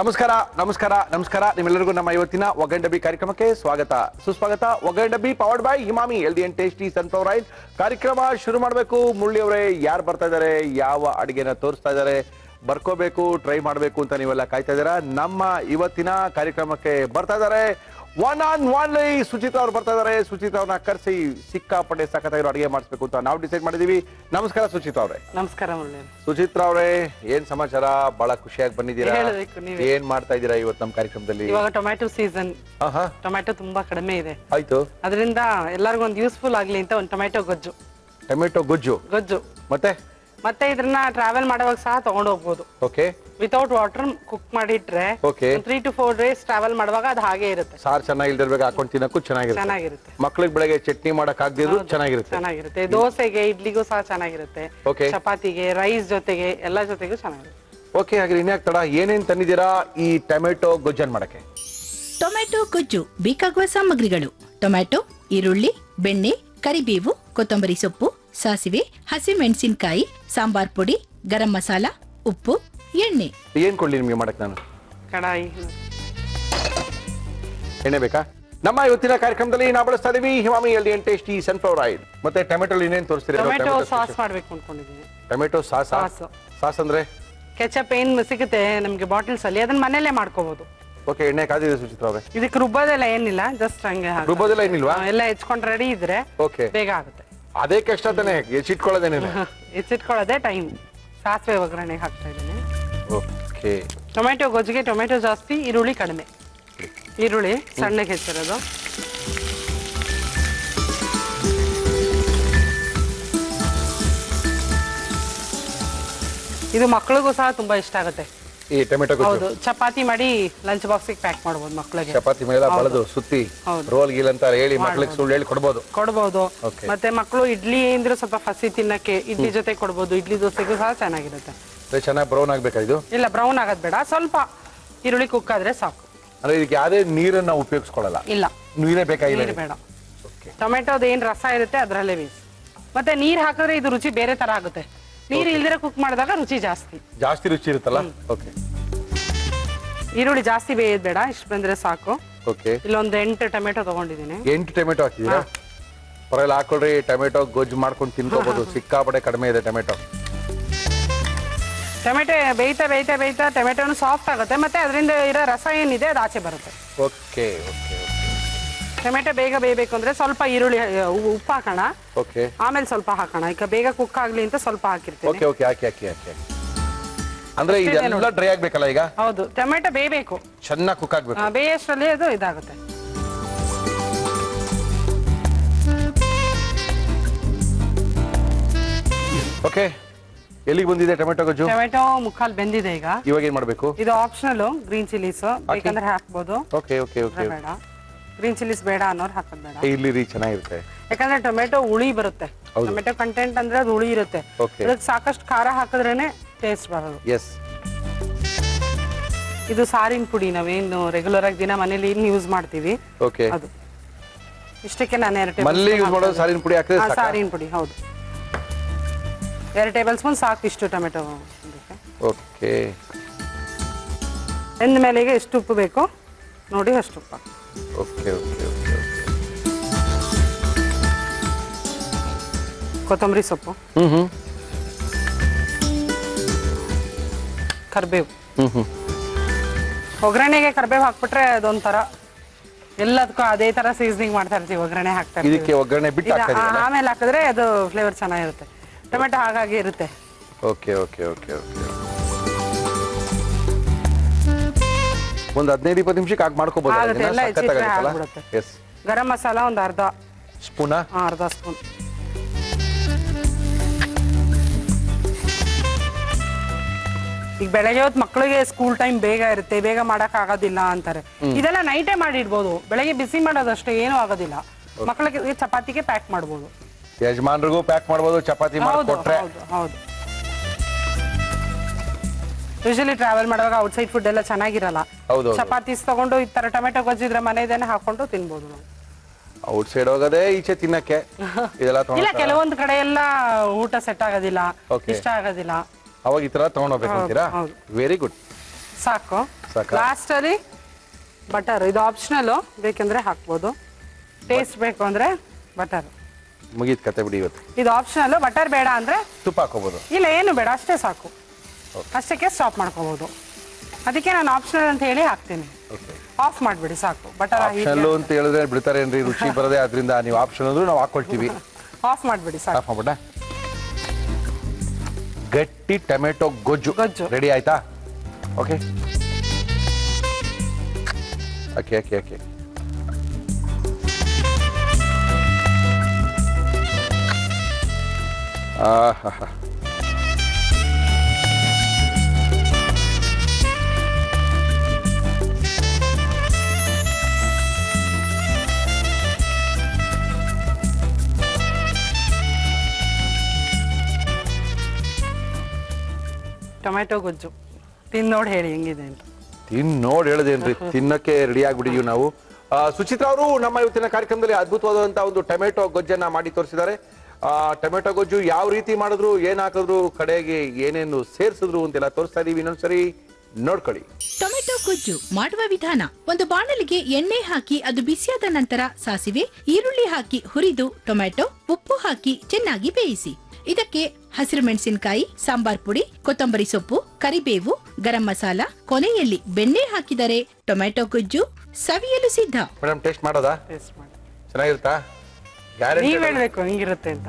ನಮಸ್ಕಾರ ನಮಸ್ಕಾರ ನಮಸ್ಕಾರ ನಿಮ್ಮೆಲ್ಲರಿಗೂ ನಮ್ಮ ಇವತ್ತಿನ ಒಗ್ಗಂಡಬ್ಬಿ ಕಾರ್ಯಕ್ರಮಕ್ಕೆ ಸ್ವಾಗತ ಸುಸ್ವಾಗತ. ಒಗ್ಗಂಡಬ್ಬಿ powered by Emami healthy and tasty sunflower oil. ಕಾರ್ಯಕ್ರಮ ಶುರು ಮಾಡಬೇಕು. ಮುರಳಿ ಅವರೇ, ಯಾರು ಬರ್ತಾ ಇದ್ದಾರೆ, ಯಾವ ಅಡಿಗೆನ ತೋರಿಸ್ತಾ ಇದ್ದಾರೆ, ಬರ್ಕೋಬೇಕು, ಟ್ರೈ ಮಾಡಬೇಕು ಅಂತ ನೀವೆಲ್ಲ ಕಾಯ್ತಾ ಇದ್ದೀರಾ. ನಮ್ಮ ಇವತ್ತಿನ ಕಾರ್ಯಕ್ರಮಕ್ಕೆ ಬರ್ತಾ ಇದ್ದಾರೆ ಒನ್ ಆನ್ ಒನ್ಲಿ ಸುಚಿತ್ರಾ ಅವ್ರು ಬರ್ತಾ ಇದ್ದಾರೆ. ಸುಚಿತ್ರಾ ಅವ್ರನ್ನ ಕರೆಸಿ ಸಿಕ್ಕಾಪಟ್ಟೆ ಸಖತ್ತಾಗಿರೋ ಅಡಿಗೆ ಮಾಡಿಸ್ಬೇಕು ಅಂತ ನಾವು ಡಿಸೈಡ್ ಮಾಡಿದೀವಿ. ನಮಸ್ಕಾರ ಸುಚಿತ್ರಾ ಅವರೇ. ನಮಸ್ಕಾರ ಸುಚಿತ್ರಾ ಅವರೇ, ಏನ್ ಸಮಾಚಾರ? ಬಹಳ ಖುಷಿಯಾಗಿ ಬಂದಿದ್ದೀರಾ. ಏನ್ ಮಾಡ್ತಾ ಇದ್ದೀರಾ ಇವತ್ತು ನಮ್ಮ ಕಾರ್ಯಕ್ರಮದಲ್ಲಿ? ಇವಾಗ ಟೊಮ್ಯಾಟೊ ಸೀಸನ್, ಟೊಮ್ಯಾಟೊ ತುಂಬಾ ಕಡಿಮೆ ಇದೆ. ಆಯ್ತು, ಅದರಿಂದ ಎಲ್ಲರಿಗೂ ಒಂದು ಯೂಸ್ಫುಲ್ ಆಗ್ಲಿ ಅಂತ ಒಂದು ಟೊಮ್ಯಾಟೊ ಗೊಜ್ಜು. ಟೊಮೆಟೊ ಗೊಜ್ಜು ಮತ್ತೆ ಇದನ್ನ ಟ್ರಾವೆಲ್ ಮಾಡುವಾಗ ಸಹ ತಗೊಂಡು ಹೋಗ್ಬೋದು. ಓಕೆ, ವಿತೌಟ್ ವಾಟರ್ ಕುಕ್ ಮಾಡಿಟ್ರೆ 3 to 4 days ಟ್ರಾವೆಲ್ ಮಾಡುವಾಗ ಅದು ಹಾಗೆ ಇರುತ್ತೆ. ಸಾರ್ ಚೆನ್ನಾಗಿಲ್ದಿರ್ಬೇಕು, ಹಾಕೊಂಡು ತಿನ್ನಕ್ಕೂ ಚೆನ್ನಾಗಿರುತ್ತೆ. ಮಕ್ಳಿಗೆ ಬೆಳಗ್ಗೆ ಚಟ್ನಿ ಮಾಡಕ್ ಆಗದಿದ್ರು ಚೆನ್ನಾಗಿರುತ್ತೆ. ದೋಸೆಗೆ, ಇಡ್ಲಿಗೂ ಸಹ ಚೆನ್ನಾಗಿರುತ್ತೆ. ಚಪಾತಿಗೆ, ರೈಸ್ ಜೊತೆಗೆ, ಎಲ್ಲಾ ಜೊತೆಗೂ ಚೆನ್ನಾಗಿರುತ್ತೆ. ಓಕೆ, ಹಾಗೆ ಇನ್ಯಾಕ್ ತಡ, ಏನೇನ್ ತಂದಿದ್ದೀರಾ ಈ ಟೊಮೆಟೊ ಗೊಜ್ಜನ್ ಮಾಡಕ್ಕೆ? ಟೊಮೆಟೊ ಗೊಜ್ಜು ಬೇಕಾಗುವ ಸಾಮಗ್ರಿಗಳು: ಟೊಮೆಟೊ, ಈರುಳ್ಳಿ, ಬೆಣ್ಣೆ, ಕರಿಬೇವು, ಕೊತ್ತಂಬರಿ ಸೊಪ್ಪು, ಸಾಸಿವೆ, ಹಸಿಮೆಣಸಿನಕಾಯಿ, ಸಾಂಬಾರ್ ಪುಡಿ, ಗರಂ ಮಸಾಲ, ಉಪ್ಪು, ಎಣ್ಣೆ. ಏನ್ ಕೊಡ್ಲಿ ನಿಮ್ಗೆ ಮಾಡಕ್? ನಾನು ಕಡಾಯಿ, ಎಣ್ಣೆ ಬೇಕಾ? ನಮ್ಮ ಇವತ್ತಿನ ಕಾರ್ಯಕ್ರಮದಲ್ಲಿ ನಾವು ಬಳಸ್ತಾ ಇದೀವಿ Emami healthy and tasty sunflower oil. ಮತ್ತೆ ಟೊಮೆಟೊ ಇನ್ನೇನ್ ತೋರಿಸ್ತೀರಾ? ಟೊಮೆಟೊ ಸಾಸ್ ಮಾಡ್ಬೇಕು ಅನ್ಕೊಂಡಿದ್ದೀನಿ. ಟೊಮೆಟೊ ಸಾಸ್ ಅಂದ್ರೆ ಕೆಚಪ್ ಏನ್ ಸಿಗುತ್ತೆ ನಮ್ಗೆ ಬಾಟಲ್ಸ್ ಅಲ್ಲಿ, ಅದನ್ನ ಮನೇಲೆ ಮಾಡ್ಕೋಬಹುದು. ಓಕೆ, ಎಣ್ಣೆ ಕಾದಿದೆ ಸುಚಿತ್ರಾ ಅವರೇ. ಇದಕ್ಕೆ ರುಬ್ಬೋದೆಲ್ಲ ಏನಿಲ್ಲ, ಜಸ್ಟ್ ಹಂಗೆ ರುಬ್ಬೋದೆಲ್ಲ ಏನಿಲ್ವಾ? ಎಲ್ಲ ಹೆಚ್ಕೊಂಡು ರೆಡಿ ಇದ್ರೆ ಬೇಗ ಆಗುತ್ತೆ. ಅದೇ ಕಷ್ಟ ತಾನೆ, ಹೆಚ್ಚಿಟ್ಕೊಳ್ಳೋದೇನೇನು? ಹೆಚ್ಚಿಟ್ಕೊಳ್ಳೋದೇ ಟೈಮ್. ಸಾಸಿವೆ ಒಗ್ಗರಣೆ ಹಾಕ್ತಾ ಇದ್ದೀನಿ. ಓಕೆ, ಟೊಮೆಟೊ ಗೊಜ್ಜಿಗೆ ಟೊಮೆಟೊ ಜಾಸ್ತಿ, ಈರುಳ್ಳಿ ಕಡಿಮೆ. ಈರುಳ್ಳಿ ಸಣ್ಣಗೆ ಹೆಚ್ಚಿರೋದು. ಇದು ಮಕ್ಕಳಿಗೂ ಸಹ ತುಂಬಾ ಇಷ್ಟ ಆಗುತ್ತೆ ಈ ಟೊಮೆಟೊ ಗೊಜ್ಜು. ಹೌದು, ಚಪಾತಿ ಮಾಡಿ ಲಂಚ್ ಬಾಕ್ಸ್ ಪ್ಯಾಕ್ ಮಾಡಬಹುದು ಮಕ್ಕಳಿಗೆ. ಚಪಾತಿ ಮೇಲೆ ಬಳದು ಸುತ್ತಿ ರೋಲ್ ಗೀಲ್ ಅಂತ ಹೇಳಿ ಮಕ್ಕಳಿಗೆ ಸುಳ್ಳು ಹೇಳಿ ಕೊಡ್ಬೋದು. ಮತ್ತೆ ಮಕ್ಕಳು ಇಡ್ಲಿ ಅಂದ್ರೆ ಸ್ವಲ್ಪ ಫಸಿ ತಿನ್ನಕ್ಕೆ ಇಡ್ಲಿ ಜೊತೆ ಕೊಡ್ಬೋದು. ಇಡ್ಲಿ ದೋಸೆಗೂ ಸಹ ಚೆನ್ನಾಗಿರುತ್ತೆ. ಚೆನ್ನಾಗಿ ಬ್ರೌನ್ ಆಗ್ಬೇಕಾ ಇದು? ಇಲ್ಲ, ಬ್ರೌನ್ ಆಗೋದ್ ಬೇಡ, ಸ್ವಲ್ಪ ಈರುಳ್ಳಿ ಕುಕ್ ಆದ್ರೆ ಸಾಕು. ಅಂದ್ರೆ ಇದಕ್ಕೆ ಯಾವ್ದೇ ನೀರನ್ನ ಉಪಯೋಗಿಸ್ಕೊಳ್ಳಲ್ಲ? ಇಲ್ಲ, ನೀರೇ ಬೇಕಾಗಿಲ್ಲ, ಬೇಡ. ಟೊಮೆಟೊದ ಏನ್ ರಸ ಇರುತ್ತೆ ಅದ್ರಲ್ಲೇ ಬೇಯಿಸಿ. ಮತ್ತೆ ನೀರ್ ಹಾಕಿದ್ರೆ ಇದು ರುಚಿ ಬೇರೆ ತರ ಆಗುತ್ತೆ. ನೀರು ಇಲ್ದಿರ ಕುಕ್ ಮಾಡಿದಾಗ ರುಚಿ ಜಾಸ್ತಿ ರುಚಿ ಇರುತ್ತಲ್ಲ. ಓಕೆ, ಈರುಳ್ಳಿ ಜಾಸ್ತಿ ಬೇಯೋದ್ ಬೇಡ, ಇಷ್ಟು ಬಂದ್ರೆ ಸಾಕು. ಓಕೆ, ಇಲ್ಲೊಂದು 8 ಟೊಮೆಟೊ ತಗೊಂಡಿದ್ದೀನಿ. 8 ಟೊಮೆಟೊ ಹಾಕಿದೀರಾ? ಪರವಾಗಿಲ್ಲ, ಹಾಕೊಳ್ರಿ. ಟೊಮೆಟೊ ಗೊಜ್ಜು ಮಾಡ್ಕೊಂಡು ತಿನ್ಕೋಬಹುದು. ಸಿಕ್ಕಾಪಟ್ಟೆ ಕಡಿಮೆ ಇದೆ ಟೊಮೆಟೊ. ಬೇಯ್ತಾ ಬೇಯ್ತಾ ಬೇಯ್ತಾ ಟೊಮೆಟೊನು ಸಾಫ್ಟ್ ಆಗುತ್ತೆ. ಮತ್ತೆ ಅದರಿಂದ ಇರೋ ರಸ ಏನಿದೆ ಅದು ಆಚೆ ಬರುತ್ತೆ. ಓಕೆ ಓಕೆ, ಟೊಮೆಟೊ ಬೇಗ ಬೇಯಬೇಕು ಅಂದ್ರೆ ಸ್ವಲ್ಪ ಈರುಳ್ಳಿ, ಉಪ್ಪು ಹಾಕೋಣ. ಓಕೆ, ಆಮೇಲೆ ಸ್ವಲ್ಪ ಹಾಕೋಣ. ಈಗ ಬೇಗ ಕುಕ್ ಆಗ್ಲಿ ಅಂತ ಸ್ವಲ್ಪ ಹಾಕಿರ್ತೀನಿ. ಓಕೆ ಓಕೆ, ಹಾಕಿ. ಅಂದ್ರೆ ಇದೆಲ್ಲ ಡ್ರೈ ಆಗ್ಬೇಕಲ್ಲ ಈಗ? ಹೌದು, ಟೊಮೆಟೊ ಬೇಯಬೇಕು, ಚೆನ್ನಾಗಿ ಕುಕ್ ಆಗ್ಬೇಕು. ಬೇಯಷ್ಟರಲ್ಲಿ ಅದು ಇದಾಗುತ್ತೆ. ಓಕೆ, ಎಲ್ಲಿಗೆ ಬಂದಿದೆ ಟೊಮೆಟೊ ಗೊಜ್ಜು? ಟೊಮೆಟೊ ಮುಕ್ಕಾಲ್ ಬೆಂದಿದೆ. ಇವಾಗ ಏನ್ ಮಾಡ್ಬೇಕು? ಇದು ಆಪ್ಷನಲ್. ಗ್ರೀನ್ ಚಿಲ್ಲೀಸ್ ಬೇಕಂದ್ರೆ ಹಾಕ್ಬೋದು. ಓಕೆ ಓಕೆ ಓಕೆ, ಬೇಡ, ಗ್ರೀನ್ ಚಿಲ್ಲೀಸ್ ಬೇಡ ಅನ್ನೋರು ಹಾಕೋದ್ ಬೇಡ. ಇಲ್ಲಿ ರೀ ಚೆನ್ನಾಗಿರುತ್ತೆ, ಯಾಕಂದ್ರೆ ಟೊಮೆಟೊ ಹುಳಿ ಬರುತ್ತೆ. ಟೊಮೆಟೊ ಕಂಟೆಂಟ್ ಅಂದ್ರೆ ಅದು ಹುಳಿ ಇರುತ್ತೆ. ಅದಕ್ಕೆ ಸಾಕಷ್ಟು ಖಾರ ಹಾಕಿದ್ರೇನೆ ಟೇಸ್ಟ್ ಬರೋದು. ಎಸ್, ಇದು ಸಾರಿನ ಪುಡಿ, ನಾವೇನು ರೆಗ್ಯುಲರ್ ಆಗಿ ದಿನ ಮನೇಲಿ ಯೂಸ್ ಮಾಡ್ತೀವಿ. ಓಕೆ, ಅದು ಇಷ್ಟಕ್ಕೆ ನಾನು 2 ಸಾರಿನ ಪುಡಿ ಹಾಕಿದ್ರೆ ಸಾರಿನ ಪುಡಿ. ಹೌದು, 2 ಟೇಬಲ್ ಸ್ಪೂನ್ ಸಾಕು ಇಷ್ಟು ಟೊಮೆಟೊ. ಓಕೆ, ಎಂದ ಮೇಲೆಗೆ ಎಷ್ಟು ಉಪ್ಪು ಬೇಕು ನೋಡಿ ಅಷ್ಟು ಉಪ್ಪು. ಓಕೆ ಓಕೆ ಓಕೆ, ಕೊತ್ತಂಬರಿ ಸೊಪ್ಪು, ಕರಿಬೇವು. ಒಗ್ಗರಣೆಗೆ ಕರಿಬೇವು ಹಾಕ್ಬಿಟ್ರೆ ಅದೊಂಥರ ಎಲ್ಲದಕ್ಕೂ ಅದೇ ತರ ಸೀಸನಿಂಗ್ ಮಾಡ್ತಾ ಇರ್ತೀವಿ. ಒಗ್ಗರಣೆ ಹಾಕ್ತಾ ಇದಕ್ಕೆ ಒಗ್ಗರಣೆ ಬಿಟ್ಟು ಆಮೇಲೆ ಹಾಕಿದ್ರೆ ಅದು ಫ್ಲೇವರ್ ಚೆನ್ನಾಗಿರುತ್ತೆ. ಟೊಮೆಟೊ ಹಾಗಾಗಿ ಇರುತ್ತೆ. ಓಕೆ ಓಕೆ ಓಕೆ ಓಕೆ, ಒಂದು 15-20 ನಿಮಿಷಕ್ಕೆ ಹಾಕಿ ಮಾಡ್ಕೋಬಹುದು. ಎಸ್, ಗರಂ ಮಸಾಲ ಒಂದು ಅರ್ಧ ಸ್ಪೂನ್. ಈಗ ಬೆಳಗ್ಗೆ ಹೊತ್ತು ಮಕ್ಕಳಿಗೆ ಸ್ಕೂಲ್ ಟೈಮ್ ಬೇಗ ಇರುತ್ತೆ, ಬೇಗ ಮಾಡಕ್ ಆಗೋದಿಲ್ಲ ಅಂತಾರೆ. ಇದೆಲ್ಲ ನೈಟೇ ಮಾಡಿಡ್ಬೋದು. ಬೆಳಗ್ಗೆ ಬಿಸಿ ಮಾಡೋದಷ್ಟೇ ಏನೂ ಆಗೋದಿಲ್ಲ. ಮಕ್ಕಳಿಗೆ ಚಪಾತಿಗೆ ಪ್ಯಾಕ್ ಮಾಡ್ಬೋದು, ಯಜಮಾನ್ರಿಗೂ ಪ್ಯಾಕ್ ಮಾಡ್ಬೋದು, ಚಪಾತಿ ಮಾಡಿಕೊಟ್ರೆ. ಹೌದು, ಯೂಶಲಿ ಟ್ರಾವೆಲ್ ಮಾಡುವಾಗ ಔಟ್ಸೈಡ್ ಫುಡ್ ಎಲ್ಲ ಚೆನ್ನಾಗಿರಲ್ಲ. ಚಪಾತೀಸ್ ತಗೊಂಡು ಈ ತರ ಟೊಮೆಟೊ ಗೊಜ್ಜಿದ್ರೆ ಮನೆದೇನೆ ಹಾಕೊಂಡು ತಿನ್ಬೋದು ನಾವು. ಔಟ್ಸೈಡ್ ಹೋಗೋದೇ ಈಚೆ ತಿನ್ನಕ್ಕೆ. ಇಲ್ಲ, ಕೆಲವೊಂದು ಕಡೆ ಎಲ್ಲ ಊಟ ಸೆಟ್ ಆಗೋದಿಲ್ಲ, ಇಷ್ಟ ಆಗೋದಿಲ್ಲ. ಅವಾಗ ಈ ತರ ತಗೊಂಡ್ ಹೋಗ್ಬೇಕು ಅಂತೀರಾ? Very good. ಸಾಕು ಲಾಸ್ಟ್ ಅಲ್ಲಿ ಬಟರ್, ಇದು ಆಪ್ಷನಲ್, ಬೇಕಂದ್ರೆ ಹಾಕ್ಬೋದು. ಟೇಸ್ಟ್ ಬೇಕು ಅಂದ್ರೆ ಬಟರ್. ಮುಗೀತ್ ಕತೆ ಬಿಡಿ ಇವತ್ತು. ಇದು ಆಪ್ಷನಲ್, ಬಟರ್ ಬೇಡ ಅಂದ್ರೆ ತುಪ್ಪ ಹಾಕೋಬಹುದು. ಇಲ್ಲ, ಏನು ಬೇಡ, ಅಷ್ಟೇ ಸಾಕು. ಅಷ್ಟಕ್ಕೆ ಸ್ಟಾಪ್ ಮಾಡ್ಕೋಬಹುದು. ಅದಕ್ಕೆ ನಾನು ಆಪ್ಷನಲ್ ಅಂತ ಹೇಳಿ ಹಾಕ್ತೀನಿ. ಆಫ್ ಮಾಡ್ಬಿಡಿ ಸಾಕು. ಬಟರ್ ಆಪ್ಷನಲ್ ಅಂತ ಹೇಳಿದ್ರೆ ಬಿಡ್ತಾರೇನ್ರಿ, ರುಚಿ ಬರದೆ. ಅದರಿಂದ ನೀವು ಆಪ್ಷನ್ ಅಂದ್ರೂ ನಾವು ಹಾಕೊಳ್ತೀವಿ. ಆಫ್ ಮಾಡ್ಬಿಡಿ ಸಾಕು. ಆಫ್ ಮಾಡ್ಬಿಡ. ಗಟ್ಟಿ ಟೊಮೆಟೊ ಗೊಜ್ಜು ರೆಡಿ ಆಯ್ತಾ? Okay okay okay okay. Tomato ಗೊಜ್ಜು ತಿಂದು ನೋಡಿ ಹೇಳಿ ಹೆಂಗಿದೆ ಅಂತ. ನೋಡಿ ಹೇಳದೇನ್ರಿ, ತಿನ್ನಕ್ಕೆ ರೆಡಿ ಆಗ್ಬಿಟ್ಟಿದೀವಿ ನಾವು. ಸುಚಿತ್ರಾ ಅವರು ನಮ್ಮ ಇವತ್ತಿನ ಕಾರ್ಯಕ್ರಮದಲ್ಲಿ ಅದ್ಭುತವಾದಂತಹ ಒಂದು ಟೊಮೆಟೊ ಗೊಜ್ಜನ್ನ ಮಾಡಿ ತೋರಿಸಿದ್ದಾರೆ. ಟೊಮೆಟೊ ಗೊಜ್ಜು ಯಾವ ರೀತಿ ಮಾಡಿದ್ರು, ಏನ್ ಹಾಕಿದ್ರು, ಕಡೆಗೆ ಏನೇನು ಸೇರ್ಸಿದ್ರು ಅಂತೆಲ್ಲ ತೋರಿಸ್ತಾ ಇದೀವಿ. ಇನ್ನೊಂದ್ಸರಿ ನೋಡ್ಕೊಳ್ಳಿ. ಟೊಮೆಟೊ ಗೊಜ್ಜು ಮಾಡುವ ವಿಧಾನ: ಒಂದು ಬಾಣಲಿಗೆ ಎಣ್ಣೆ ಹಾಕಿ ಅದು ಬಿಸಿಯಾದ ನಂತರ ಸಾಸಿವೆ, ಈರುಳ್ಳಿ ಹಾಕಿ ಹುರಿದು ಟೊಮೆಟೊ, ಉಪ್ಪು ಹಾಕಿ ಚೆನ್ನಾಗಿ ಬೇಯಿಸಿ. ಇದಕ್ಕೆ ಹಸಿರು ಮೆಣಸಿನಕಾಯಿ, ಸಾಂಬಾರ್ ಪುಡಿ, ಕೊತ್ತಂಬರಿ ಸೊಪ್ಪು, ಕರಿಬೇವು, ಗರಂ ಮಸಾಲ, ಕೊನೆಯಲ್ಲಿ ಬೆಣ್ಣೆ ಹಾಕಿದರೆ ಟೊಮೆಟೊ ಗೊಜ್ಜು ಸವಿಯಲು ಸಿದ್ಧ. ಮೇಡಮ್ ಟೇಸ್ಟ್ ಮಾಡೋದಾ? ಟೇಸ್ಟ್ ಮಾಡಿ. ಚೆನ್ನಾಗಿರುತ್ತಾ? ನೀವ್ ಹೇಳ್ಬೇಕು ಹೆಂಗಿರುತ್ತೆ ಅಂತ.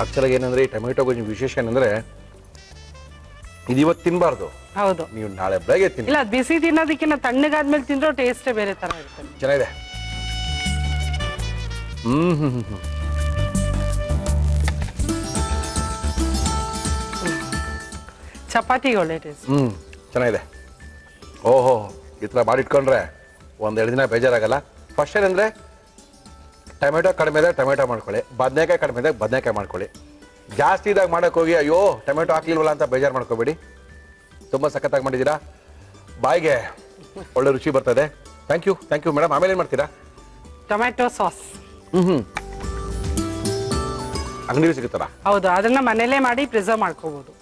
ಆಕ್ಚುಲಾಗಿ ಏನಂದ್ರೆ ಈ ಟೊಮೆಟೊ ಗೊಜ್ಜು ವಿಶೇಷ ಏನಂದ್ರೆ ಇದು ಇವತ್ತು ತಿನ್ಬಾರ್ದು. ಹೌದು, ನೀವು ನಾಳೆ ಬೆಳಗ್ಗೆ ತಿನ್ನಿ. ಇಲ್ಲ, ಬಿಸಿ ತಿನ್ನೋದಕ್ಕಿಂತ ತಣ್ಣಗಾದ್ಮೇಲೆ ತಿಂದ್ರೂ ಟೇಸ್ಟೇ ಬೇರೆ ತರ ಇರುತ್ತೆ. ಚೆನ್ನಾಗಿದೆ. ಚಪಾತಿಗೆ ಒಳ್ಳೆ ಟೇಸ್ಟ್. ಚೆನ್ನಾಗಿದೆ. ಓಹೋ, ಈ ತರ ಮಾಡಿಟ್ಕೊಂಡ್ರೆ ಒಂದೆರಡು ದಿನ ಬೇಜಾರಾಗಲ್ಲ. ಫಸ್ಟ್ ಏನಂದ್ರೆ ಟೊಮೆಟೊ ಕಡಿಮೆ ಇದ್ದಾಗ ಟೊಮೆಟೊ ಮಾಡ್ಕೊಳ್ಳಿ, ಬದನೆಕಾಯಿ ಕಡಿಮೆ ಇದ್ದಾಗ ಬದನೆಕಾಯಿ ಮಾಡ್ಕೊಳ್ಳಿ. ಜಾಸ್ತಿ ಇದಾಗ ಮಾಡಕ್ ಹೋಗಿ ಅಯ್ಯೋ ಟೊಮೆಟೊ ಹಾಕ್ಲಿಲ್ವಲ್ಲ ಅಂತ ಬೇಜಾರು ಮಾಡ್ಕೋಬೇಡಿ. ತುಂಬಾ ಸಖತ್ತಾಗಿ ಮಾಡಿದ್ದೀರಾ, ಬಾಯಿಗೆ ಒಳ್ಳೆ ರುಚಿ ಬರ್ತದೆ. Thank you madam. ಆಮೇಲೆ ಏನ್ ಮಾಡ್ತೀರಾ? ಟೊಮೆಟೊ ಸಾಸ್ ಅಂಗಡಿ ಸಿಗುತ್ತಲ್ಲ? ಹೌದು, ಅದನ್ನ ಮನೇಲೆ ಮಾಡಿ ಪ್ರಿಸರ್ವ್ ಮಾಡ್ಕೋಬಹುದು.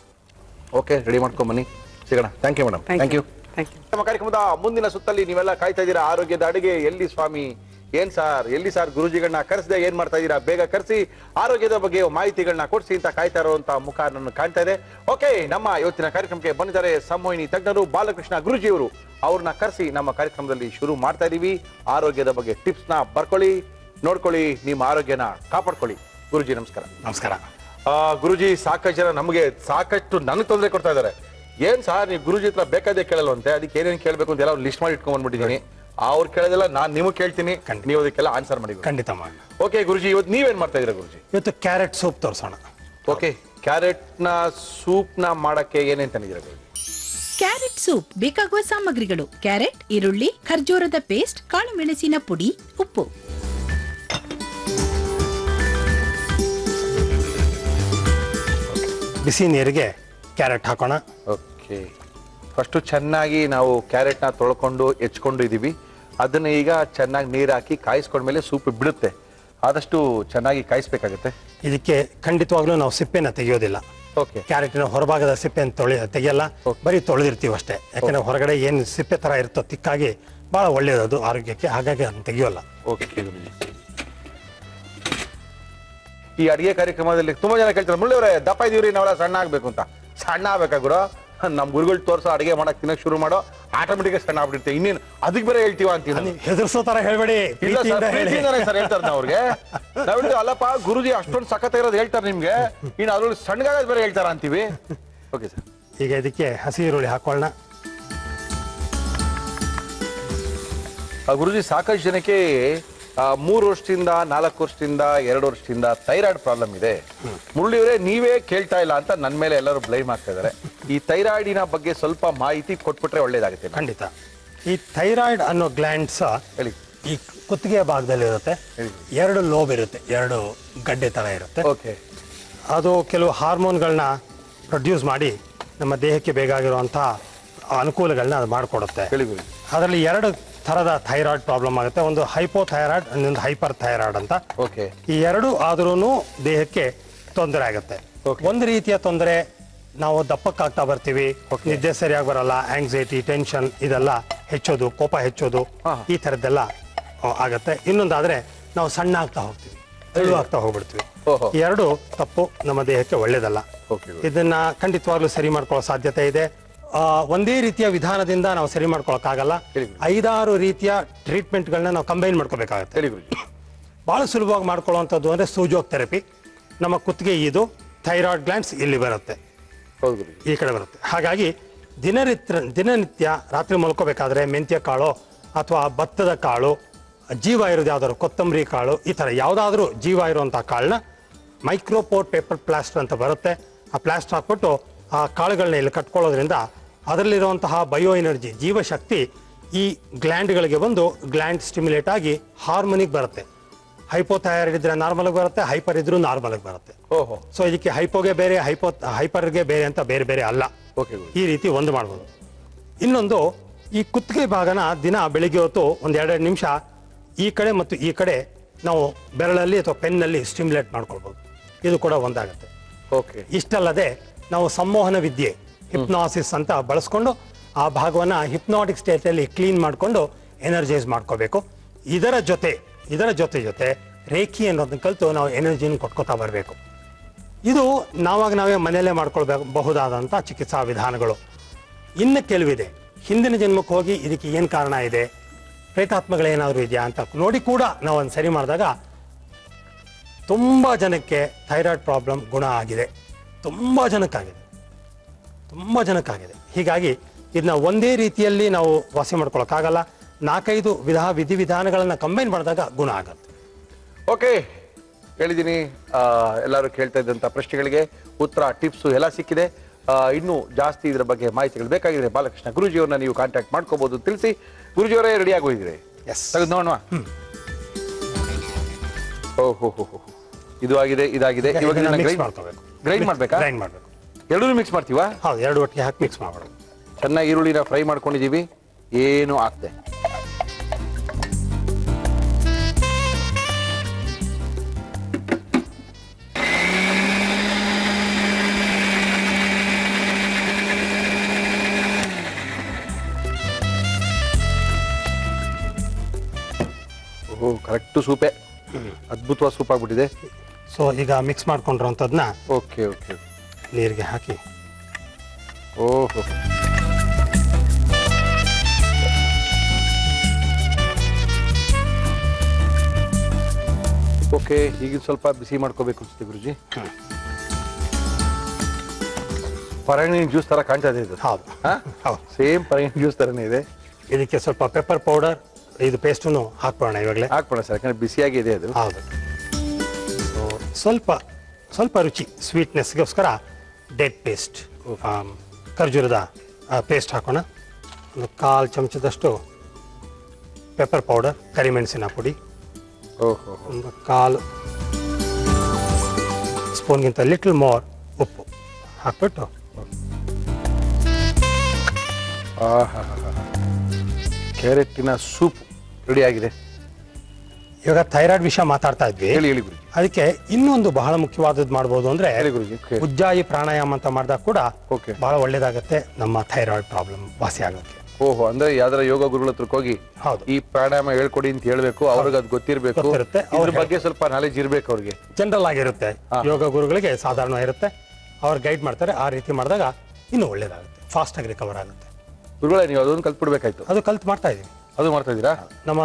ಓಕೆ, ರೆಡಿ ಮಾಡ್ಕೊಂಡ್ ಬನ್ನಿ, ಸಿಗೋಣ. Thank you madam. Thank you. ನಮ್ಮ ಕಾರ್ಯಕ್ರಮದ ಮುಂದಿನ ಸುತ್ತಲ್ಲಿ ನೀವೆಲ್ಲ ಕಾಯ್ತಾ ಇದ್ದೀರಾ. ಆರೋಗ್ಯದ ಅಡುಗೆ ಎಲ್ಲಿ ಸ್ವಾಮಿ, ಏನ್ ಸಾರ್, ಎಲ್ಲಿ ಸಾರ್ ಗುರುಜಿಗಳನ್ನ ಕರೆಸದೆ ಏನ್ ಮಾಡ್ತಾ ಇದ್ದೀರಾ? ಬೇಗ ಕರೆಸಿ, ಆರೋಗ್ಯದ ಬಗ್ಗೆ ಮಾಹಿತಿಗಳನ್ನ ಕೊಡಿಸಿ ಅಂತ ಕಾಯ್ತಾ ಇರುವಂತ ಮುಖ ನನ್ನ ಕಾಣ್ತಾ ಇದೆ. ಓಕೆ, ನಮ್ಮ ಇವತ್ತಿನ ಕಾರ್ಯಕ್ರಮಕ್ಕೆ ಬಂದಿದ್ದಾರೆ ಸಂಮೋಹಿನಿ ತಜ್ಞರು ಬಾಲಕೃಷ್ಣ ಗುರುಜಿಯವರು. ಅವ್ರನ್ನ ಕರೆಸಿ ನಮ್ಮ ಕಾರ್ಯಕ್ರಮದಲ್ಲಿ ಶುರು ಮಾಡ್ತಾ ಇದೀವಿ. ಆರೋಗ್ಯದ ಬಗ್ಗೆ ಟಿಪ್ಸ್ ನ ಬರ್ಕೊಳ್ಳಿ, ನೋಡ್ಕೊಳ್ಳಿ, ನಿಮ್ಮ ಆರೋಗ್ಯನ ಕಾಪಾಡ್ಕೊಳ್ಳಿ. ಗುರುಜಿ ನಮಸ್ಕಾರ. ನಮಸ್ಕಾರ. ಗುರುಜಿ, ಸಾಕಷ್ಟು ಜನ ನಮಗೆ ಸಾಕಷ್ಟು ನನಗೆ ತೊಂದರೆ ಕೊಡ್ತಾ ಇದ್ದಾರೆ. ಏನ್ ಸಾರ್ ನೀವು ಗುರುಜಿ ಹತ್ರ ಬೇಕಾದೇ ಕೇಳಲ್ವಂತೆ, ಅದಕ್ಕೆ ಏನೇನು ಕೇಳಬೇಕು ಅಂತ ಎಲ್ಲ ಲಿಸ್ಟ್ ಮಾಡಿ ಇಟ್ಕೊಂಡ್ ಬಂದ್ಬಿಟ್ಟಿದ್ದೀನಿ. ಅವ್ರು ಕೇಳೋದೆಲ್ಲ ನಾನು ನಿಮಗೆ ಕೇಳ್ತೀನಿ, ನೀವು ಅದಕ್ಕೆಲ್ಲ ಆನ್ಸರ್ ಮಾಡಿ. ಖಂಡಿತ ಮಾಡಿ. ಓಕೆ ಗುರುಜಿ, ಇವತ್ತು ನೀವೇನ್ ಮಾಡ್ತಾ ಇದ್ದೀರಾ ಗುರುಜಿ? ಇವತ್ತು ಕ್ಯಾರೆಟ್ ಸೂಪ್ ತೋರಿಸೋಣ. ಓಕೆ, ಕ್ಯಾರೆಟ್ ನ ಸೂಪ್ ನ ಮಾಡಕ್ಕೆ ಏನೇನ್ ತಂದಿದ್ದೀರಾ ಗುರುಜಿ? ಕ್ಯಾರೆಟ್ ಸೂಪ್ ಬೇಕಾಗುವ ಸಾಮಗ್ರಿಗಳು: ಕ್ಯಾರೆಟ್, ಈರುಳ್ಳಿ, ಖರ್ಜೂರದ ಪೇಸ್ಟ್, ಕಾಳು ಮೆಣಸಿನ ಪುಡಿ, ಉಪ್ಪು. ಬಿಸಿ ನೀರಿಗೆ ಕ್ಯಾರೆಟ್ ಹಾಕೋಣ. ಓಕೆ, ಫಸ್ಟ್ ಚೆನ್ನಾಗಿ ನಾವು ಕ್ಯಾರೆಟ್ ನ ತೊಳ್ಕೊಂಡು ಹೆಚ್ಕೊಂಡು ಇದೀವಿ. ಅದನ್ನ ಈಗ ಚೆನ್ನಾಗಿ ನೀರು ಹಾಕಿ ಕಾಯಿಸ್ಕೊಂಡ್ಮೇಲೆ ಸೂಪ್ ಬಿಡುತ್ತೆ. ಆದಷ್ಟು ಚೆನ್ನಾಗಿ ಕಾಯಿಸ್ಬೇಕಾಗುತ್ತೆ. ಇದಕ್ಕೆ ಖಂಡಿತವಾಗ್ಲೂ ನಾವು ಸಿಪ್ಪೆನ ತೆಗೆಯೋದಿಲ್ಲ. ಓಕೆ, ಕ್ಯಾರೆಟಿನ ಹೊರಭಾಗದ ಸಿಪ್ಪೆಯನ್ನು ತೆಗೆಯಲ್ಲ, ಬರೀ ತೊಳೆದಿರ್ತೀವಿ ಅಷ್ಟೇ. ಯಾಕಂದ್ರೆ ಹೊರಗಡೆ ಏನು ಸಿಪ್ಪೆ ತರ ಇರುತ್ತೋ ತಿಕ್ಕಾಗಿ ಬಹಳ ಒಳ್ಳೆಯದು ಆರೋಗ್ಯಕ್ಕೆ, ಹಾಗಾಗಿ ಅದನ್ನು ತೆಗೆಯೋಲ್ಲ. ಓಕೆ ಗುರುಜಿ, ಈ ಅಡಿಗೆ ಕಾರ್ಯಕ್ರಮದಲ್ಲಿ ತುಂಬಾ ಜನ ಕೇಳ್ತಾರೆ, ಮುಳ್ಳಿಯವರೇ ದಪ್ಪ ಇದೀವ್ರಿ, ನಾವೆಲ್ಲ ಸಣ್ಣ ಆಗ್ಬೇಕು ಅಂತ. ಸಣ್ಣ ಆಗ್ಬೇಕಾ ಗುರು? ನಮ್ ಗುರುಗಳು ತೋರ್ಸೋ ಅಡಿಗೆ ಮಾಡಕ್ ತಿನ್ನಕ್ ಶುರು ಮಾಡೋ ಆಟೋಮೆಟಿಕ್ ಸಣ್ಣ ಆಗ್ಬಿಡುತ್ತೆ. ಇನ್ನೇನು ಅದಕ್ಕೆ ಬೇರೆ ಹೇಳ್ತೀವ ಅಂತೀವಿ. ಹೆದರ್ಸೋ ತರ ಹೇಳ್ಬೇಡಿ. ಇಲ್ಲ ಸರ್, ಸರ್ ಹೇಳ್ತಾರೆ ಅವ್ರಿಗೆ. ನಾವ್ ಹೇಳಿದ್ವಿ ಅಲ್ಲಪ್ಪ ಗುರುಜಿ ಅಷ್ಟೊಂದು ಸಖತ್ ಇರೋದು ಹೇಳ್ತಾರೆ ನಿಮ್ಗೆ, ಇನ್ನು ಅದ್ರಲ್ಲಿ ಸಣ್ಣಗಾಗೋದು ಬೇರೆ ಹೇಳ್ತಾರ ಅಂತೀವಿ. ಓಕೆ ಸರ್, ಈಗ ಇದಕ್ಕೆ ಹಸಿ ಈರುಳ್ಳಿ ಹಾಕೊಳ್ಳೋಣ. ಗುರುಜಿ, ಸಾಕಷ್ಟು ಜನಕ್ಕೆ 3 ವರ್ಷದಿಂದ 4 ವರ್ಷದಿಂದ 2 ವರ್ಷದಿಂದ ಥೈರಾಯ್ಡ್ ಪ್ರಾಬ್ಲಮ್ ಇದೆ. ಮುರಳಿಯವರೇ, ನೀವೇ ಕೇಳ್ತಾ ಇಲ್ಲ ಅಂತ ನನ್ನ ಮೇಲೆ ಎಲ್ಲರೂ ಬ್ಲೇಮ್ ಆಗ್ತಾ ಇದ್ದಾರೆ. ಈ ಥೈರಾಯ್ಡಿನ ಬಗ್ಗೆ ಸ್ವಲ್ಪ ಮಾಹಿತಿ ಕೊಟ್ಬಿಟ್ರೆ ಒಳ್ಳೇದಾಗುತ್ತೆ. ಖಂಡಿತ. ಈ ಥೈರಾಯ್ಡ್ ಅನ್ನೋ ಗ್ಲ್ಯಾಂಡ್ಸ್ ಹೇಳಿ. ಈ ಕುತ್ತಿಗೆಯ ಭಾಗದಲ್ಲಿ ಇರುತ್ತೆ. 2 ಲೋಬ್ ಇರುತ್ತೆ, 2 ಗಡ್ಡೆ ತರ ಇರುತ್ತೆ. ಓಕೆ, ಅದು ಕೆಲವು ಹಾರ್ಮೋನ್ಗಳನ್ನ ಪ್ರೊಡ್ಯೂಸ್ ಮಾಡಿ ನಮ್ಮ ದೇಹಕ್ಕೆ ಬೇಕಾಗಿರುವಂತಹ ಅನುಕೂಲಗಳನ್ನ ಅದು ಮಾಡಿಕೊಡುತ್ತೆ. ಹೇಳಿ ಗುರುಜಿ. ಅದರಲ್ಲಿ 2 ಥರದ ಥೈರಾಯ್ಡ್ ಪ್ರಾಬ್ಲಮ್ ಆಗುತ್ತೆ. ಒಂದು ಹೈಪೋಥೈರಾಯ್ಡ್, ಇನ್ನೊಂದು ಹೈಪರ್ ಥೈರಾಯ್ಡ್ ಅಂತ. ಓಕೆ. ಈ ಎರಡು ಆದ್ರೂ ದೇಹಕ್ಕೆ ತೊಂದರೆ ಆಗುತ್ತೆ. ಒಂದು ರೀತಿಯ ತೊಂದರೆ, ನಾವು ದಪ್ಪಕ್ಕಾಗ್ತಾ ಬರ್ತೀವಿ, ನಿದ್ದೆ ಸರಿಯಾಗಿ ಬರಲ್ಲ, ಆಂಗ್ಸೈಟಿ, ಟೆನ್ಷನ್ ಇದೆಲ್ಲ ಹೆಚ್ಚೋದು, ಕೋಪ ಹೆಚ್ಚೋದು, ಈ ಥರದ್ದೆಲ್ಲ ಆಗತ್ತೆ. ಇನ್ನೊಂದಾದ್ರೆ ನಾವು ಸಣ್ಣ ಆಗ್ತಾ ಹೋಗ್ತೀವಿ, ತೆಳು ಆಗ್ತಾ ಹೋಗ್ಬಿಡ್ತೀವಿ. ಈ ಎರಡು ತಪ್ಪು, ನಮ್ಮ ದೇಹಕ್ಕೆ ಒಳ್ಳೇದಲ್ಲ. ಇದನ್ನ ಖಂಡಿತವಾಗ್ಲೂ ಸರಿ ಮಾಡ್ಕೊಳ್ಳೋ ಸಾಧ್ಯತೆ ಇದೆ. ಒಂದೇ ರೀತಿಯ ವಿಧಾನದಿಂದ ನಾವು ಸರಿ ಮಾಡ್ಕೊಳಕ್ಕಾಗಲ್ಲ. 5-6 ರೀತಿಯ ಟ್ರೀಟ್ಮೆಂಟ್ಗಳನ್ನ ನಾವು ಕಂಬೈನ್ ಮಾಡ್ಕೋಬೇಕಾಗತ್ತೆ. ಬಹಳ ಸುಲಭವಾಗಿ ಮಾಡ್ಕೊಳ್ಳುವಂಥದ್ದು ಅಂದ್ರೆ ಸೂಜೋಗ್ ಥೆರಪಿ. ನಮ್ಮ ಕುತ್ತಿಗೆ ಇದು ಥೈರಾಯ್ಡ್ ಗ್ಲ್ಯಾಂಡ್ಸ್ ಇಲ್ಲಿ ಬರುತ್ತೆ, ಈ ಕಡೆ ಬರುತ್ತೆ. ಹಾಗಾಗಿ ದಿನನಿತ್ಯ ರಾತ್ರಿ ಮಲ್ಕೋಬೇಕಾದ್ರೆ ಮೆಂತ್ಯ ಕಾಳು ಅಥವಾ ಭತ್ತದ ಕಾಳು, ಜೀವ ಇರೋದು ಯಾವ್ದಾದ್ರು ಕೊತ್ತಂಬರಿ ಕಾಳು, ಈ ಥರ ಯಾವುದಾದ್ರೂ ಜೀವ ಇರುವಂಥ ಕಾಳನ್ನ ಮೈಕ್ರೋಪೋರ್ಟ್ ಪೇಪರ್ ಪ್ಲಾಸ್ಟರ್ ಅಂತ ಬರುತ್ತೆ, ಆ ಪ್ಲಾಸ್ಟರ್ ಹಾಕ್ಬಿಟ್ಟು ಆ ಕಾಳುಗಳನ್ನ ಇಲ್ಲಿ ಕಟ್ಕೊಳ್ಳೋದ್ರಿಂದ ಅದರಲ್ಲಿರುವಂತಹ ಬಯೋ ಎನರ್ಜಿ, ಜೀವಶಕ್ತಿ ಈ ಗ್ಲ್ಯಾಂಡ್ಗಳಿಗೆ ಬಂದು ಗ್ಲ್ಯಾಂಡ್ ಸ್ಟಿಮ್ಯುಲೇಟ್ ಆಗಿ ಹಾರ್ಮೋನಿಗೆ ಬರುತ್ತೆ. ಹೈಪೋಥೈರಾಯ್ಡ್ ಇದ್ರೆ ನಾರ್ಮಲ್ಗೆ ಬರುತ್ತೆ, ಹೈಪರ್ ಇದ್ರೂ ನಾರ್ಮಲ್ಗೆ ಬರುತ್ತೆ. ಸೊ ಇದಕ್ಕೆ ಹೈಪೋಗೆ ಬೇರೆ, ಹೈಪರ್ಗೆ ಬೇರೆ ಅಂತ ಬೇರೆ ಬೇರೆ ಅಲ್ಲ. ಈ ರೀತಿ ಒಂದು ಮಾಡ್ಬೋದು. ಇನ್ನೊಂದು, ಈ ಕುತ್ತಿಗೆ ಭಾಗನ ದಿನ ಬೆಳಿಗ್ಗೆ ಹೊತ್ತು ಒಂದು 2 ನಿಮಿಷ ಈ ಕಡೆ ಮತ್ತು ಈ ಕಡೆ ನಾವು ಬೆರಳಲ್ಲಿ ಅಥವಾ ಪೆನ್ನಲ್ಲಿ ಸ್ಟಿಮ್ಯುಲೇಟ್ ಮಾಡ್ಕೊಳ್ಬೋದು. ಇದು ಕೂಡ ಒಂದಾಗುತ್ತೆ. ಇಷ್ಟಲ್ಲದೆ ನಾವು ಸಂಮೋಹನ ವಿದ್ಯೆ, ಹಿಪ್ನಾಸಿಸ್ ಅಂತ ಬಳಸ್ಕೊಂಡು ಆ ಭಾಗವನ್ನ ಹಿಪ್ನಾಟಿಕ್ ಸ್ಟೇಟ್ ಅಲ್ಲಿ ಕ್ಲೀನ್ ಮಾಡಿಕೊಂಡು ಎನರ್ಜೈಸ್ ಮಾಡ್ಕೋಬೇಕು. ಇದರ ಜೊತೆ ರೇಖಿ ಅನ್ನೋದನ್ನ ಕಲಿತು ನಾವು ಎನರ್ಜಿನ ಕೊಟ್ಕೋತಾ ಬರಬೇಕು. ಇದು ನಾವೇ ಮನೆಯಲ್ಲೇ ಮಾಡ್ಕೊಳ್ಬಹುದಾದಂಥ ಚಿಕಿತ್ಸಾ ವಿಧಾನಗಳು. ಇನ್ನು ಕೆಲವಿದೆ. ಹಿಂದಿನ ಜನ್ಮಕ್ಕೆ ಹೋಗಿ ಇದಕ್ಕೆ ಏನು ಕಾರಣ ಇದೆ, ಪ್ರೇತಾತ್ಮಗಳೇನಾದರೂ ಇದೆಯಾ ಅಂತ ನೋಡಿ ಕೂಡ ನಾವು ಒಂದು ಸರಿ ಮಾಡಿದಾಗ ತುಂಬ ಜನಕ್ಕೆ ಥೈರಾಯ್ಡ್ ಪ್ರಾಬ್ಲಮ್ ಗುಣ ಆಗಿದೆ. ತುಂಬ ಜನಕ್ಕಾಗಿದೆ. ಹೀಗಾಗಿ ಇದನ್ನ ಒಂದೇ ರೀತಿಯಲ್ಲಿ ನಾವು ವಾಸಿ ಮಾಡ್ಕೊಳಕ್ಕಾಗಲ್ಲ. 4-5 ವಿಧಿವಿಧಾನಗಳನ್ನ ಕಂಬೈನ್ ಮಾಡಿದಾಗ ಗುಣ ಆಗುತ್ತೆ. ಓಕೆ, ಹೇಳಿದ್ದೀನಿ. ಎಲ್ಲರೂ ಕೇಳ್ತಾ ಇದ್ದಂಥ ಪ್ರಶ್ನೆಗಳಿಗೆ ಉತ್ತರ, ಟಿಪ್ಸು ಎಲ್ಲ ಸಿಕ್ಕಿದೆ. ಇನ್ನೂ ಜಾಸ್ತಿ ಇದರ ಬಗ್ಗೆ ಮಾಹಿತಿಗಳು ಬೇಕಾಗಿದ್ರೆ ಬಾಲಕೃಷ್ಣ ಗುರೂಜಿಯವ್ರನ್ನ ನೀವು ಕಾಂಟ್ಯಾಕ್ಟ್ ಮಾಡ್ಕೋಬಹುದು. ತಿಳಿಸಿ. ಗುರೂಜಿಯವರೇ ರೆಡಿ ಆಗೋದಿದ್ರೆ ತೆಗೆದು ನೋಡೋಣ. ಓಹೋ, ಇದು ಆಗಿದೆ, ಇದಾಗಿದೆ. ಇವಾಗ ಗ್ರೈಂಡ್ ಮಾಡ್ಬೇಕಾ? ಗ್ರೈಂಡ್ ಮಾಡಬೇಕು. ಎರಡೂ ಮಿಕ್ಸ್ ಮಾಡ್ತೀವಾ? ಹೌದು, 2 ಒಟ್ಟಿಗೆ ಹಾಕಿ ಮಿಕ್ಸ್ ಮಾಡ್ಬೋದು. ಚೆನ್ನಾಗಿ ಈರುಳ್ಳಿನ ಫ್ರೈ ಮಾಡ್ಕೊಂಡಿದ್ದೀವಿ, ಏನು ಆಗ್ತದೆ. ಓಹ್, ಕರೆಕ್ಟು ಸೂಪೇ, ಅದ್ಭುತವಾದ ಸೂಪ್ ಆಗ್ಬಿಟ್ಟಿದೆ. ಸೊ ಈಗ ಮಿಕ್ಸ್ ಮಾಡ್ಕೊಂಡಿರೋಂಥದ್ದನ್ನ ಓಕೆ ನೀರಿಗೆ ಹಾಕಿ. ಓಹೋ, ಓಕೆ. ಈಗ ಸ್ವಲ್ಪ ಬಿಸಿ ಮಾಡ್ಕೋಬೇಕು ಅನ್ಸುತ್ತೆ ಗುರುಜಿ. ಪರಂಗಿ ಜ್ಯೂಸ್ ತರ ಕಾಣ್ತಾ ಇದೆ ಇದು. ಹೌದು, ಸೇಮ್ ಪರಂಗಿ ಜ್ಯೂಸ್ ತರನೇ ಇದೆ. ಇದಕ್ಕೆ ಸ್ವಲ್ಪ ಪೆಪ್ಪರ್ ಪೌಡರ್, ಇದು ಪೇಸ್ಟನ್ನು ಹಾಕ್ಬೋಣ. ಇವಾಗಲೇ ಹಾಕ್ಬೋಣ ಸರ್, ಯಾಕಂದ್ರೆ ಬಿಸಿಯಾಗಿದೆ ಅದು. ಹೌದು. ಸ್ವಲ್ಪ ರುಚಿ, ಸ್ವೀಟ್ನೆಸ್ಗೋಸ್ಕರ ಡೇಟ್ ಪೇಸ್ಟ್, ಖರ್ಜೂರದ ಪೇಸ್ಟ್ ಹಾಕೋಣ. ಒಂದು 1/4 ಚಮಚದಷ್ಟು ಪೆಪ್ಪರ್ ಪೌಡರ್, ಕರಿಮೆಣಸಿನ ಪುಡಿ, ಒಂದು 1/4 ಸ್ಪೂನ್ಗಿಂತ ಲಿಟಲ್ ಮೋರ್ ಉಪ್ಪು ಹಾಕ್ಬಿಟ್ಟು ಕ್ಯಾರೆಟಿನ ಸೂಪ್ ರೆಡಿ ಆಗಿದೆ. ಇವಾಗ ಥೈರಾಯ್ಡ್ ವಿಷಯ ಮಾತಾಡ್ತಾ ಇದ್ವಿ. ಹೇಳಿ ಅದಕ್ಕೆ ಇನ್ನೊಂದು ಬಹಳ ಮುಖ್ಯವಾದದ್ದು ಮಾಡ್ಬೋದು ಅಂದ್ರೆ ಉಜ್ಜಾಯಿ ಪ್ರಾಣಾಯಾಮ ಅಂತ ಮಾಡಿದಾಗ ಕೂಡ ಬಹಳ ಒಳ್ಳೇದಾಗತ್ತೆ, ನಮ್ಮ ಥೈರಾಯ್ಡ್ ಪ್ರಾಬ್ಲಮ್ ವಾಸಿ ಆಗುತ್ತೆ. ಓಹೋ, ಅಂದ್ರೆ ಯಾವ್ದಾರ ಯೋಗ ಗುರುಗಳ ಹತ್ರಕ್ಕೆ ಹೋಗಿ ಈ ಪ್ರಾಣಾಯಾಮ ಹೇಳ್ಕೊಡಿ ಅಂತ ಹೇಳ್ಬೇಕು, ಅವ್ರಿಗೆ ಅದು ಗೊತ್ತಿರ್ಬೇಕು, ಅದ್ರ ಬಗ್ಗೆ ಸ್ವಲ್ಪ ನಾಲೆಜ್ ಇರ್ಬೇಕು ಅವ್ರಿಗೆ. ಜನರಲ್ ಆಗಿರುತ್ತೆ, ಯೋಗ ಗುರುಗಳಿಗೆ ಸಾಧಾರಣ ಇರುತ್ತೆ, ಅವ್ರು ಗೈಡ್ ಮಾಡ್ತಾರೆ. ಆ ರೀತಿ ಮಾಡಿದಾಗ ಇನ್ನೂ ಒಳ್ಳೇದಾಗುತ್ತೆ, ಫಾಸ್ಟ್ ಆಗಿ ರಿಕವರ್ ಆಗುತ್ತೆ. ಗುರುಗಳೇ, ನೀವು ಅದೊಂದು ಕಲ್ತ್ಬಿಡ್ಬೇಕಾಯ್ತು. ಅದು ಕಲ್ತ್ ಮಾಡ್ತಾ ಇದೀವಿ. ಅದು ಮಾಡ್ತಾ ಇದ್ದೀರಾ? ನಮ್ಮ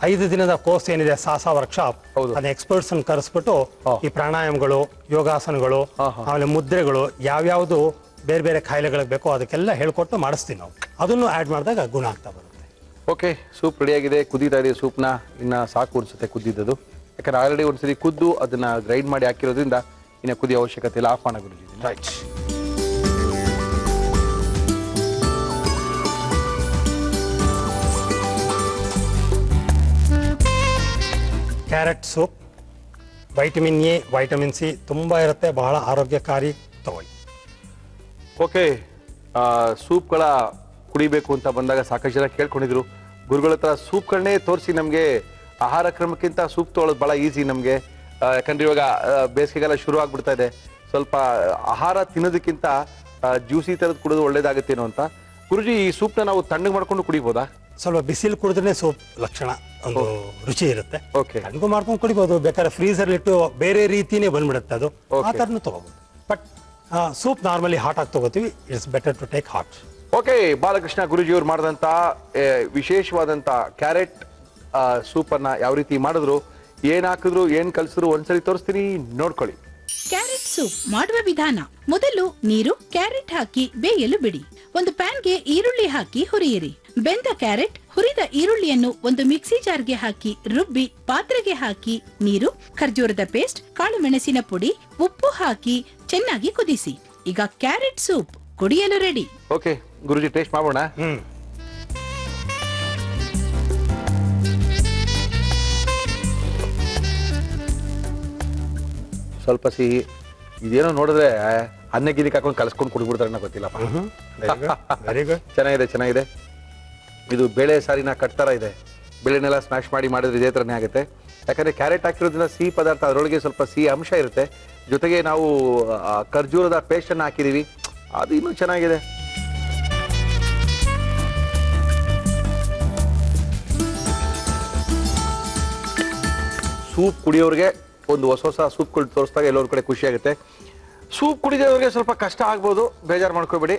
5 ದಿನದ ಕೋರ್ಸ್ ಏನಿದೆ, ಸಾಸಾ ವರ್ಕ್ಶಾಪ್, ಅದನ್ನ ಎಕ್ಸ್ಪರ್ಟ್ಸ್ ಅನ್ನು ಕರೆಸ್ಬಿಟ್ಟು ಈ ಪ್ರಾಣಾಯಾಮಗಳು, ಯೋಗಾಸನಗಳು, ಆಮೇಲೆ ಮುದ್ರೆಗಳು, ಯಾವ್ಯಾವ್ದು ಬೇರೆ ಬೇರೆ ಕಾಯಿಲೆಗಳಿಗೆ ಬೇಕೋ ಅದಕ್ಕೆಲ್ಲ ಹೇಳ್ಕೊಟ್ಟು ಮಾಡಿಸ್ತೀವಿ ನಾವು. ಅದನ್ನು ಆ್ಯಡ್ ಮಾಡಿದಾಗ ಗುಣ ಆಗ್ತಾ ಬರುತ್ತೆ. ಓಕೆ, ಸೂಪ್ ರೆಡಿ ಆಗಿದೆ. ಕುದೀತಾ ಇದೆ ಸೂಪ್ನ. ಇನ್ನ ಸಾಕು ಅನ್ಸುತ್ತೆ ಕುದ್ದಿದ್ದು, ಯಾಕಂದ್ರೆ ಆಲ್ರೆಡಿ ಒಂದ್ಸರಿ ಕುದ್ದು ಅದನ್ನ ಗ್ರೈಂಡ್ ಮಾಡಿ ಹಾಕಿರೋದ್ರಿಂದ ಇನ್ನು ಕುದಿಯೋ ಅವಶ್ಯಕತೆ ಇಲ್ಲ. ಆಫ್ ಮಾಡೋಣ Guruji. Right. Carrot soup, vitamin A, vitamin C ತುಂಬ ಇರುತ್ತೆ, ಬಹಳ ಆರೋಗ್ಯಕಾರಿ. ತಗೊಳ್ಳಿ. ಓಕೆ, ಸೂಪ್ಗಳ ಕುಡಿಬೇಕು ಅಂತ ಬಂದಾಗ ಸಾಕಷ್ಟು ಜನ ಕೇಳ್ಕೊಂಡಿದ್ರು, ಗುರುಗಳ ಹತ್ರ ಸೂಪ್ಗಳನ್ನೇ ತೋರಿಸಿ ನಮಗೆ ಆಹಾರ ಕ್ರಮಕ್ಕಿಂತ ಸೂಪ್ ತೊಗೊಳ್ಳೋದು ಬಹಳ ಈಸಿ ನಮಗೆ. ಯಾಕಂದ್ರೆ ಇವಾಗ ಬೇಸಿಗೆಗಾಲ ಶುರು ಆಗ್ಬಿಡ್ತಾ ಇದೆ. ಸ್ವಲ್ಪ ಆಹಾರ ತಿನ್ನೋದಕ್ಕಿಂತ ಜ್ಯೂಸಿ ತರದ್ ಕುಡಿದು ಒಳ್ಳೇದಾಗುತ್ತೇನೋ ಅಂತ. ಗುರುಜಿ, ಈ ಸೂಪ್ನ ನಾವು ತಣ್ಣಗೆ ಮಾಡ್ಕೊಂಡು ಕುಡಿಬೋದಾ? ಸ್ವಲ್ಪ ಬಿಸಿಲು ಕುಡಿದ್ರೆ ಸೂಪ್ ಲಕ್ಷಣ ಒಂದು ರುಚಿ ಇರುತ್ತೆ. ಓಕೆ. ತಣ್ಣಗೂ ಮಾಡ್ಕೊಂಡು ಕುಡಿಬಹುದು, ಬೇಕಾದ್ರೆ ಫ್ರೀಸರ್ ಇಟ್ಟು ಬೇರೆ ರೀತಿನೇ ಬಂದ್ಬಿಡುತ್ತೆ ಅದು. ಆ ತರನು ತಗೋಬಹುದು. ಬಟ್ ಸೂಪ್ ನಾರ್ಮಲಿ ಹಾಟ್ ಆಗಿ ತಗೋತೀವಿ. It's better to take hot. Okay, Balakrishna Guruji ಅವ್ರು ಮಾಡಿದಂತ ವಿಶೇಷವಾದಂತ ಕ್ಯಾರೆಟ್ ಸೂಪ್ ಅನ್ನ ಯಾವ ರೀತಿ ಮಾಡಿದ್ರು, ಏನ್ ಹಾಕಿದ್ರು, ಏನ್ ಕಲ್ಸಿದ್ರು ಒಂದ್ಸರಿ ತೋರಿಸ್ತೀನಿ, ನೋಡ್ಕೊಳ್ಳಿ. ಕ್ಯಾರೆಟ್ ಸೂಪ್ ಮಾಡುವ ವಿಧಾನ: ಮೊದಲು ನೀರು, ಕ್ಯಾರೆಟ್ ಹಾಕಿ ಬೇಯಲು ಬಿಡಿ. ಒಂದು ಪ್ಯಾನ್ಗೆ ಈರುಳ್ಳಿ ಹಾಕಿ ಹುರಿಯಿರಿ. ಬೆಂದ ಕ್ಯಾರೆಟ್, ಹುರಿದ ಈರುಳ್ಳಿಯನ್ನು ಒಂದು ಮಿಕ್ಸಿ ಜಾರ್ಗೆ ಹಾಕಿ ರುಬ್ಬಿ ಪಾತ್ರೆಗೆ ಹಾಕಿ ನೀರು, ಖರ್ಜೂರದ ಪೇಸ್ಟ್, ಕಾಳು ಮೆಣಸಿನ ಪುಡಿ, ಉಪ್ಪು ಹಾಕಿ ಚೆನ್ನಾಗಿ ಕುದಿಸಿ. ಈಗ ಕ್ಯಾರೆಟ್ ಸೂಪ್ ಕುಡಿಯಲು ರೆಡಿ. ಓಕೆ ಗುರುಜಿ, ಟೇಸ್ಟ್ ಮಾಡೋಣ. ಸ್ವಲ್ಪ ಸಿಹಿ, ಇದೇನೋ ನೋಡಿದ್ರೆ ಅನ್ನ ಗಿಲಿ ಹಾಕೊಂಡು ಕಲ್ಸ್ಕೊಂಡು ಕುಡಿಬಿಡ್ತಾರೆ ಗೊತ್ತಿಲ್ಲಪ್ಪ. Very good. ಚೆನ್ನಾಗಿದೆ. ಇದು ಬೇಳೆ ಸಾರಿನ ಕಟ್ತರ ಇದೆ. ಬೇಳೆನೆಲ್ಲ ಸ್ಮ್ಯಾಶ್ ಮಾಡಿದ್ರೆ ಇದೇ ಥರನೇ ಆಗುತ್ತೆ. ಯಾಕಂದ್ರೆ ಕ್ಯಾರೆಟ್ ಹಾಕಿರೋದ್ರಿಂದ ಸಿಹಿ ಪದಾರ್ಥ, ಅದರೊಳಗೆ ಸ್ವಲ್ಪ ಸಿಹಿ ಅಂಶ ಇರುತ್ತೆ. ಜೊತೆಗೆ ನಾವು ಖರ್ಜೂರದ ಪೇಸ್ಟ್ ಅನ್ನು ಹಾಕಿದೀವಿ, ಅದು ಇನ್ನೂ ಚೆನ್ನಾಗಿದೆ. ಸೂಪ್ ಕುಡಿಯೋರಿಗೆ ಒಂದು ಹೊಸ ಸೂಪ್ಗಳು ತೋರಿಸಿದಾಗ ಎಲ್ಲರ ಕಡೆ ಖುಷಿ ಆಗುತ್ತೆ. ಸೂಪ್ ಕುಡಿದವ್ರಿಗೆ ಸ್ವಲ್ಪ ಕಷ್ಟ ಆಗ್ಬೋದು, ಬೇಜಾರು ಮಾಡ್ಕೋಬೇಡಿ.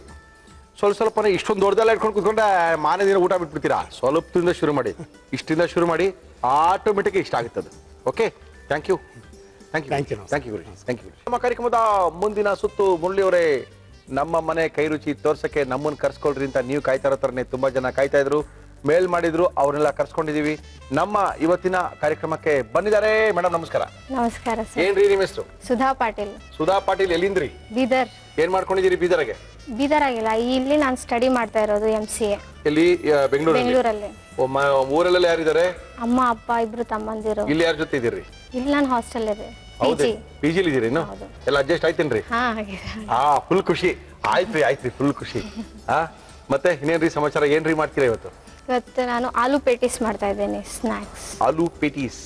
ಸ್ವಲ್ಪನೇ ಇಷ್ಟೊಂದು ದೊಡ್ಡದೆಲ್ಲ ಇಟ್ಕೊಂಡು ಕೂತ್ಕೊಂಡ್ರೆ ಮಾನೇ ದಿನ ಊಟ ಬಿಟ್ಬಿಡ್ತೀರಾ. ಸ್ವಲ್ಪದಿಂದ ಶುರು ಮಾಡಿ, ಇಷ್ಟಿಂದ ಶುರು ಮಾಡಿ, ಆಟೋಮೆಟಿಕ್ ಇಷ್ಟ ಆಗುತ್ತದೆ. ಓಕೆ, ಥ್ಯಾಂಕ್ ಯು ಗುರುಜಿ. ನಮ್ಮ ಕಾರ್ಯಕ್ರಮದ ಮುಂದಿನ ಸುತ್ತು ಮುರಳಿಯವರೇ, ನಮ್ಮ ಮನೆ ಕೈ ರುಚಿ ತೋರ್ಸಕ್ಕೆ ನಮ್ಮನ್ನು ಕರ್ಸ್ಕೊಳ್ರಿ ಅಂತ ನೀವು ಕಾಯ್ತಾ ಇರೋ ಥರನೇ ತುಂಬಾ ಜನ ಕಾಯ್ತಾ ಇದ್ರು, ಮೇಲ್ ಮಾಡಿದ್ರು, ಅವ್ರನ್ನೆಲ್ಲ ಕರ್ಸ್ಕೊಂಡಿದೀವಿ. ನಮ್ಮ ಇವತ್ತಿನ ಕಾರ್ಯಕ್ರಮಕ್ಕೆ ಬಂದಿದ್ದಾರೆ. ಮೇಡಮ್ ನಮಸ್ಕಾರ. ನಮಸ್ಕಾರ ಸರ್. ಏನ್ರಿ ನಿಮ್ಮ ಹೆಸರು? ಸುಧಾ ಪಾಟೀಲ್. ಸುಧಾ ಪಾಟೀಲ್, ಎಲ್ಲಿಂದ್ರಿ? ಬೀದರ್. ಏನ್ ಮಾಡ್ಕೊಂಡಿದ್ದೀರಿ ಬೀದರ್ಗೆ? ಬೀದರ್ ಆಗಿಲ್ಲ, ಇಲ್ಲಿ ನಾನು ಸ್ಟಡಿ ಮಾಡ್ತಾ ಇರೋದು MCA. ಎಲ್ಲಿ? ಬೆಂಗಳೂರಲ್ಲಿ. ಊರಲ್ಲೆಲ್ಲ ಯಾರಿದ್ದಾರೆ? ಅಮ್ಮ ಅಪ್ಪ ಇಬ್ರು ತಮ್ಮಂದಿರು. ಇಲ್ಲಿ ಯಾರ ಜೊತೆ ಇದ್ದೀರಿ? ಇಲ್ಲಿ ನಾನು ಹಾಸ್ಟೆಲ್ ಇದೆ. ಹೌದೇ, PG-ಲಿ ಇದೀರಿ? ಎಲ್ಲ ಅಡ್ಜಸ್ಟ್ ಆಯ್ತೇನ್ರಿ? ಹಾ, ಫುಲ್ ಖುಷಿ ಆಯ್ತ್ರಿ, ಫುಲ್ ಖುಷಿ. ಮತ್ತೆ ಇನ್ನೇನ್ರಿ ಸಮಾಚಾರ? ಏನ್ರಿ ಮಾಡ್ತೀರಾ ಇವತ್ತು? ಇವತ್ತು ನಾನು ಆಲೂ ಪೇಟೀಸ್ ಮಾಡ್ತಾ ಇದ್ದೇನೆ, ಸ್ನಾಕ್ಸ್. ಆಲೂ ಪೇಟೀಸ್.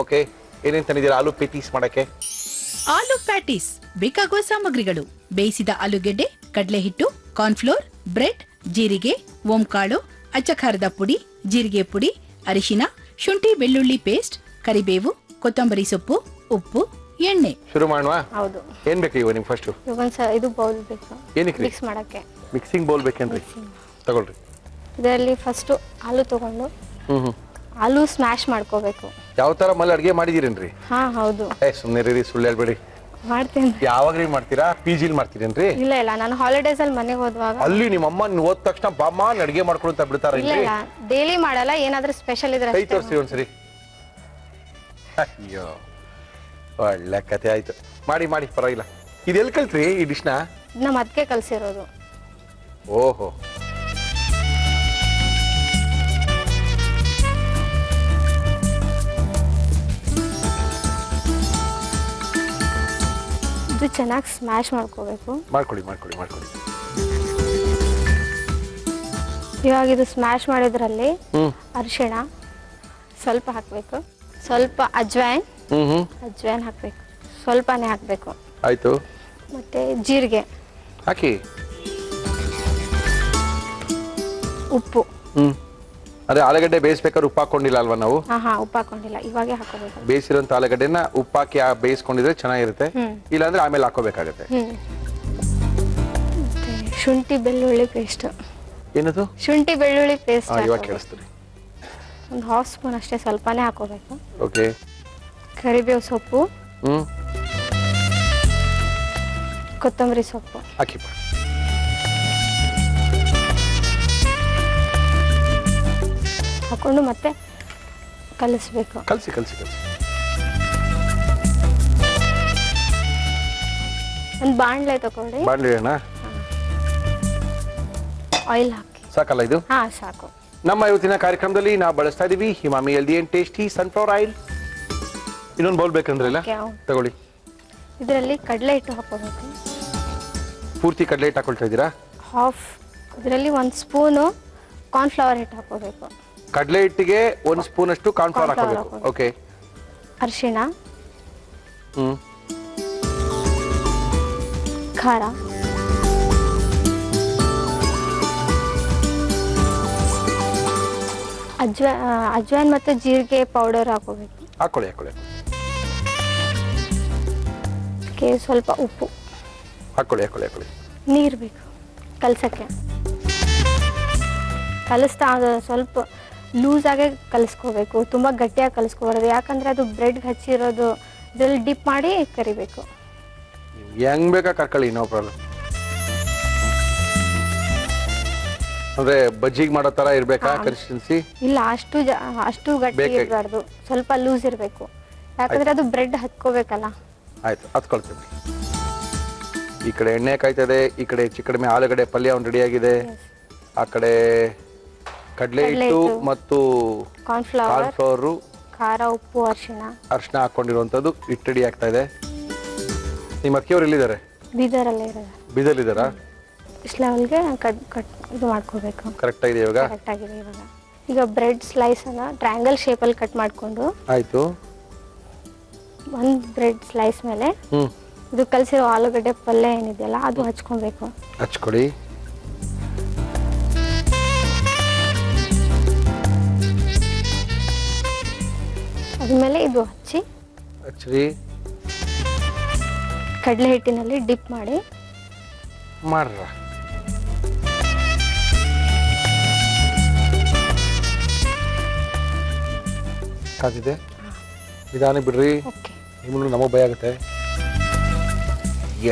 ಓಕೆ, ಏನೇನ್ ತಂದಿದ್ದೀರಾ ಆಲೂ ಪೇಟೀಸ್ ಮಾಡಕ್ಕೆ? ಆಲೂ ಪ್ಯಾಟೀಸ್ ಬೇಕಾಗುವ ಸಾಮಗ್ರಿಗಳು: ಬೇಯಿಸಿದ ಆಲೂಗೆಡ್ಡೆ, ಕಡಲೆ ಹಿಟ್ಟು, ಕಾರ್ನ್ಫ್ಲೋರ್, ಬ್ರೆಡ್, ಜೀರಿಗೆ, ಓಂಕಾಳು, ಅಚ್ಚಖಾರದ ಪುಡಿ, ಜೀರಿಗೆ ಪುಡಿ, ಅರಿಶಿನ, ಶುಂಠಿ ಬೆಳ್ಳುಳ್ಳಿ ಪೇಸ್ಟ್, ಕರಿಬೇವು, ಕೊತ್ತಂಬರಿ ಸೊಪ್ಪು, ಉಪ್ಪು, ಎಣ್ಣೆ. ಶುರು ಮಾಡುವ? ಹೌದು. ಏನ್ ಬೇಕು ಇವ ನಿಮ್ಗೆ? ಫಸ್ಟ್ ಇದು ಬೌಲ್ ಬೇಕು. ಏನಕ್ಕೆ? ಮಿಕ್ಸ್ ಮಾಡಕ್ಕೆ. ಮಿಕ್ಸಿಂಗ್ ಬೌಲ್ ಬೇಕೇನ್ರಿ? ತಗೊಳ್ರಿ. ಇದರಲ್ಲಿ ಫಸ್ಟ್ ಆಲೂ ತಗೊಂಡು ಆಲೂ ಸ್ಮ್ಯಾಶ್ ಮಾಡ್ಕೋಬೇಕು. ಯಾವ ತರ ಮಲ್ಲಿ ಅಡ್ಗೆ ಮಾಡಿದೀರೇನ್ರಿ? ಹಾ ಹೌದು. ಸುಮ್ಮನೆ ರೀ, ಸುಳ್ಳು ಹೇಳ್ಬೇಡಿ. ಮಾಡ್ತೇನೆ. ಯಾವಾಗ್ರಿ ಮಾಡ್ತೀರಾ? PG-ಲಿ ಮಾಡ್ತೀರೇನ್ರಿ? ಇಲ್ಲ, ನಾನು ಹಾಲಿಡೇಸ್ ಅಲ್ಲಿ ಮನೆಗೆ ಹೋದ್ವಾಗ. ಅಲ್ಲಿ ನಿಮ್ಮ ಅಮ್ಮ ಹೋದ ತಕ್ಷಣ ಬಾಮ್ಮ ಅಡ್ಗೆ ಮಾಡ್ಕೊಳ್ತಾ ಬಿಡ್ತಾರ? ಇಲ್ಲ, ಡೈಲಿ ಮಾಡಲ್ಲ, ಏನಾದ್ರೂ ಸ್ಪೆಷಲ್ ಇದ್ರೆ ಕೈ ತೋರಿಸಿ ಒಂದ್ಸರಿ. ಅಯ್ಯೋ, ಒಳ್ಳೆ ಕತೆ ಆಯ್ತು. ಮಾಡಿ ಪರವಾಗಿಲ್ಲ. ಇದೆಲ್ಲಿ ಕಲ್ತ್ರಿ ಈ ಡಿಶ್ನ? ನಮ್ಮ ಅದಕ್ಕೆ ಕಲ್ಸಿರೋದು. ಓಹೋ, ಇದು ಚೆನ್ನಾಗಿ ಸ್ಮ್ಯಾಶ್ ಮಾಡ್ಕೋಬೇಕು. ಮಾಡ್ಕೊಳ್ಳಿ. ಇವಾಗ ಇದು ಸ್ಮ್ಯಾಶ್ ಮಾಡಿದ್ರಲ್ಲಿ ಅರಿಶಿಣ ಸ್ವಲ್ಪ ಹಾಕ್ಬೇಕು, ಸ್ವಲ್ಪ ಅಜ್ವೈನ್ ಹಾಕ್ಬೇಕು, ಸ್ವಲ್ಪನೇ ಹಾಕ್ಬೇಕು. ಆಯ್ತು. ಮತ್ತೆ ಜೀರಿಗೆ ಹಾಕಿ. ಉಪ್ಪು. ಅದೇ ಆಲೂಗಡ್ಡೆ ಬೇಯಿಸ್ಬೇಕಾದ್ರೆ ಉಪ್ಪು ಹಾಕೊಂಡಿಲ್ಲ ಅಲ್ವಾ ನಾವು? ಹಾ, ಉಪ್ಪು ಹಾಕೊಂಡಿಲ್ಲ, ಇವಾಗೆ ಹಾಕೋಬೇಕು. ಬೇಯಿಸಿರೋಂತ ಆಲೂಗಡ್ಡೆನ ಉಪ್ಪು ಹಾಕಿ ಬೇಯಿಸ್ಕೊಂಡಿದ್ರೆ ಚೆನ್ನಾಗಿರುತ್ತೆ. ಇಲ್ಲಾಂದ್ರೆ ಆಮೇಲೆ ಹಾಕೋಬೇಕಾಗತ್ತೆ. ಶುಂಠಿ ಬೆಳ್ಳುಳ್ಳಿ ಪೇಸ್ಟ್. ಏನದು? ಶುಂಠಿ ಬೆಳ್ಳುಳ್ಳಿ ಪೇಸ್ಟ್ ಇವಾಗ ಕೇಳಿಸ್ತೀರಿ. ಒಂದು ½ ಸ್ಪೂನ್ ಅಷ್ಟೇ, ಸ್ವಲ್ಪನೇ ಹಾಕೋಬೇಕು. ಓಕೆ. ಕರಿಬೇವು ಸೊಪ್ಪು, ಕೊತ್ತಂಬರಿ ಸೊಪ್ಪು ಹಾಕಿ. ಹಾಕೊಂಡು ಮತ್ತೆ ಕಲಿಸ್ಬೇಕು. ಕಲಸಿ. ಒಂದು ಬಾಣಲೆ ತಗೊಳ್ಳಿ. ಬಾಣಲೆ ಅಣ್ಣ. ಆಯಿಲ್ ಹಾಕಿ. ಸಾಕಲ್ಲ ಇದು? ಹಾ, ಸಾಕು. ನಮ್ಮ ಇವತ್ತಿನ ಕಾರ್ಯಕ್ರಮದಲ್ಲಿ ನಾವು ಬಳಸ್ತಾ ಇದೀವಿ Emami healthy and tasty sunflower oil. ಇನ್ನೊಂದು ಬೌಲ್ ಬೇಕಂದ್ರಲ್ಲ, ತಗೊಳ್ಳಿ. ಇದರಲ್ಲಿ ಕಡಲೆ ಹಿಟ್ಟು ಹಾಕೋಬೇಕು. ಪೂರ್ತಿ ಕಡಲೆ ಹಿಟ್ಟು ಹಾಕೊಳ್ತಾ ಇದ್ದೀರಾ? ಹಾಫ್. ಇದರಲ್ಲಿ 1 ಸ್ಪೂನು ಕಾರ್ನ್ಫ್ಲವರ್ ಹಿಟ್ಟು ಹಾಕೋಬೇಕು. ಕಡಲೆ ಹಿಟ್ಟಿಗೆ 1 ಸ್ಪೂನ್ ಅಷ್ಟು ಕಾರ್ನ್ಫ್ಲವರ್ Corn flour ಹಾಕೋಬೇಕು. ಓಕೆ. ಅರಿಶಿಣ, ಹ್ಮ್. ಖಾರ, ಅಜ್ವೈನ್ ಮತ್ತು ಜೀರಿಗೆ ಪೌಡರ್ ಹಾಕೋಬೇಕು. ಹಾಕೊಳ್ಳಿ. ಸ್ವಲ್ಪ ಉಪ್ಪು, ಹಾಕೊಳ್ಳಿ. ನೀರು ಬೇಕು ಕಲಸಕ್ಕೆ. ಕಲಿಸ್ತಾ ಅದು ಸ್ವಲ್ಪ ಲೂಸ್ ಆಗಿ ಕಲಿಸ್ಕೋಬೇಕು, ತುಂಬ ಗಟ್ಟಿಯಾಗಿ ಕಲಿಸ್ಕೋಬಾರ್ದು. ಯಾಕಂದ್ರೆ ಅದು ಬ್ರೆಡ್ಗೆ ಹಚ್ಚಿರೋದು ಇದ್ರಲ್ಲಿ ಡಿಪ್ ಮಾಡಿ ಕರಿಬೇಕು. ಹೆಂಗ್ ಬೇಕಾ ಕರ್ಕೊಳ್ಳಿ, ನೋ ಪ್ರಾಬ್ಲಮ್. ಅಂದ್ರೆ ಬಜ್ಜಿಗೆ ಮಾಡೋ ತರ ಇರ್ಬೇಕಾ ಕನ್ಸಿಸ್ಟೆನ್ಸಿ? ಇಲ್ಲ, ಅಷ್ಟು ಗಟ್ಟಿ ಇರಬಾರ್ದು, ಸ್ವಲ್ಪ ಲೂಸ್ ಇರಬೇಕು. ಯಾಕಂದ್ರೆ ಅದು ಬ್ರೆಡ್ ಹತ್ಕೋಬೇಕಲ್ಲ. ಆಯ್ತು, ಹತ್ಕೊಳ್ತೀವಿ. ಈ ಕಡೆ ಎಣ್ಣೆ ಕಾಯ್ತದೆ, ಈ ಕಡೆ ಚಿಕ್ಕಡಿಮೆ ಆಲೂಗಡ್ಡೆ ಪಲ್ಯ ಒಂದು ರೆಡಿ ಆಗಿದೆ. ಆ ಕಡೆ ಕಡಲೆ ಹಿಟ್ಟು ಮತ್ತು ಕಾರ್ನ್ಫ್ಲವರ್, ಖಾರ, ಉಪ್ಪು, ಅರಿಶಿಣ ಹಾಕೊಂಡಿರುವಂತದ್ದು ಹಿಟ್ಟು ರೆಡಿ ಆಗ್ತಾ ಇದೆ. ನಿಮ್ಮ ಅಕ್ಕಿಯವ್ರು ಎಲ್ಲಿದ್ದಾರೆ? ಬೀದರಲ್ಲೇ ಇರೋದು. ಬೀದರ್ಲಿದ್ದಾರಾ? ಇಷ್ಟು ಲೆವೆಲ್ಗೆ ಇದು ಮಾಡ್ಕೋಬೇಕು. ಕರೆಕ್ಟ್ ಆಗಿದೆ ಇವಾಗ? ಕರೆಕ್ಟ್ ಆಗಿದೆ ಇವಾಗ. ಈಗ ಬ್ರೆಡ್ ಸ್ಲೈಸ್ ಅನ್ನ ಟ್ರಯಾಂಗಲ್ ಶೇಪಲ್ಲಿ ಕಟ್ ಮಾಡಿಕೊಂಡು, ಆಯ್ತು, ಒಂದು ಬ್ರೆಡ್ ಸ್ಲೈಸ್ ಮೇಲೆ ಇದು ಕಲಸಿರೋ ಆಲೂಗಡ್ಡೆ ಪಲ್ಯ ಏನಿದೆಯಲ್ಲ ಅದು ಹಚ್ಕೊಬೇಕು. ಹಚ್ಕೊಡಿ. ಅದ್ಮೇಲೆ ಇದು ಹಚ್ಚಿರಿ. ಕಡಲೆ ಹಿಟ್ಟಿನಲ್ಲಿ ಡಿಪ್ ಮಾಡಿ ಮಾಡ್ರ. ಕಾದಿದೆ, ನಿಧಾನ ಬಿಡ್ರಿ. ಓಕೆ. ನಿಮ್ಮನ್ನು ನಮಗೆ ಭಯ ಆಗುತ್ತೆ.